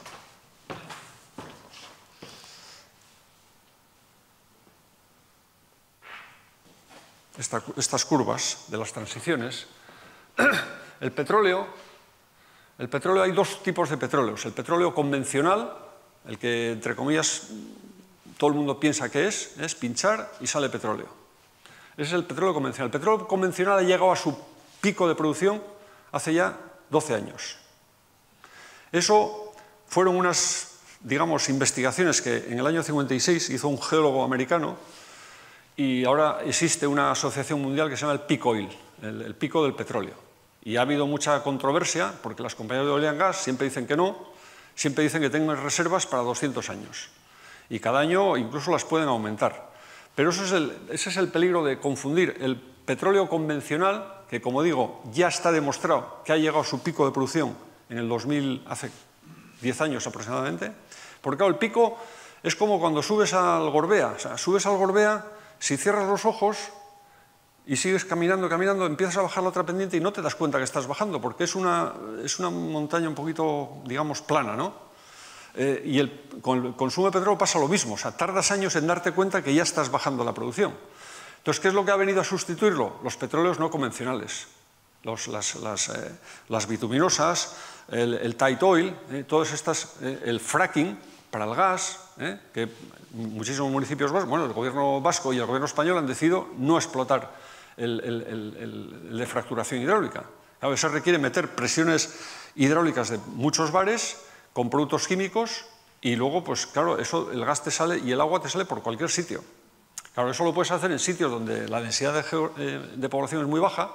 Speaker 3: estas curvas de las transiciones, el petróleo, hay dos tipos de petróleos. El petróleo convencional, el que, entre comillas, todo el mundo piensa que es pinchar y sale petróleo. Ese es el petróleo convencional. El petróleo convencional ha llegado a su pico de producción hace ya 12 años. Eso fueron unas, digamos, investigaciones que en el año 56 hizo un geólogo americano, y ahora existe una asociación mundial que se llama el peak oil, el pico del petróleo. Y ha habido mucha controversia porque las compañías de oil and gas siempre dicen que no, siempre dicen que tienen reservas para 200 años. Y cada año incluso las pueden aumentar. Pero ese es el peligro de confundir el petróleo convencional, que, como digo, ya está demostrado que ha llegado a su pico de producción en el 2000, hace 10 años aproximadamente, porque claro, el pico es como cuando subes al Gorbea. O sea, subes al Gorbea, si cierras los ojos y sigues caminando, empiezas a bajar la otra pendiente y no te das cuenta que estás bajando, porque es una montaña un poquito, digamos, plana, ¿no? Con el consumo de petróleo pasa lo mismo. O sea, tardas años en darte cuenta que ya estás bajando la producción. Entonces, ¿qué es lo que ha venido a sustituirlo? Los petróleos no convencionales, las bituminosas, el tight oil, todas estas, el fracking para el gas, que muchísimos municipios vascos, bueno, el gobierno vasco y el gobierno español han decidido no explotar el de fracturación hidráulica. Claro, eso requiere meter presiones hidráulicas de muchos bares con productos químicos, y luego, pues claro, eso, el gas te sale y el agua te sale por cualquier sitio. Claro, eso lo puedes hacer en sitios donde la densidad de población es muy baja.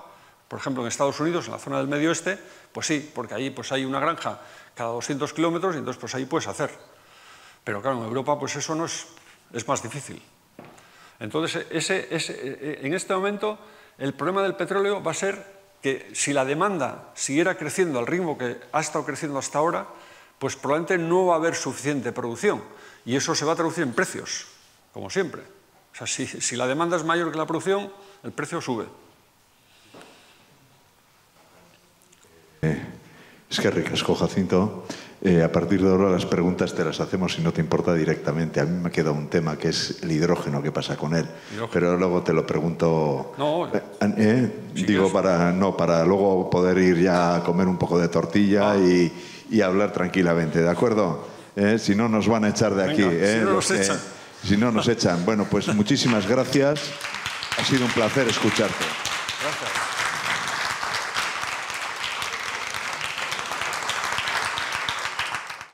Speaker 3: Por ejemplo, en Estados Unidos, en la zona del Medio Oeste, pues sí, porque ahí pues hay una granja cada 200 kilómetros y entonces pues ahí puedes hacer. Pero claro, en Europa pues eso no es más difícil. Entonces, en este momento, el problema del petróleo va a ser que si la demanda siguiera creciendo al ritmo que ha estado creciendo hasta ahora, pues probablemente no va a haber suficiente producción. Y eso se va a traducir en precios, como siempre. O sea, si la demanda es mayor que la producción, el precio sube.
Speaker 1: Eskerrik asko, Jacinto. A partir de ahora las preguntas te las hacemos, si no te importa, directamente. A mí me queda un tema que es el hidrógeno, ¿qué pasa con él? Pero luego te lo pregunto.
Speaker 3: No,
Speaker 1: digo, para luego poder ir ya a comer un poco de tortilla y hablar tranquilamente, ¿de acuerdo? Si no, nos van a echar de aquí. Si no nos echan. Bueno, pues muchísimas gracias. Ha sido un placer escucharte.
Speaker 3: Gracias.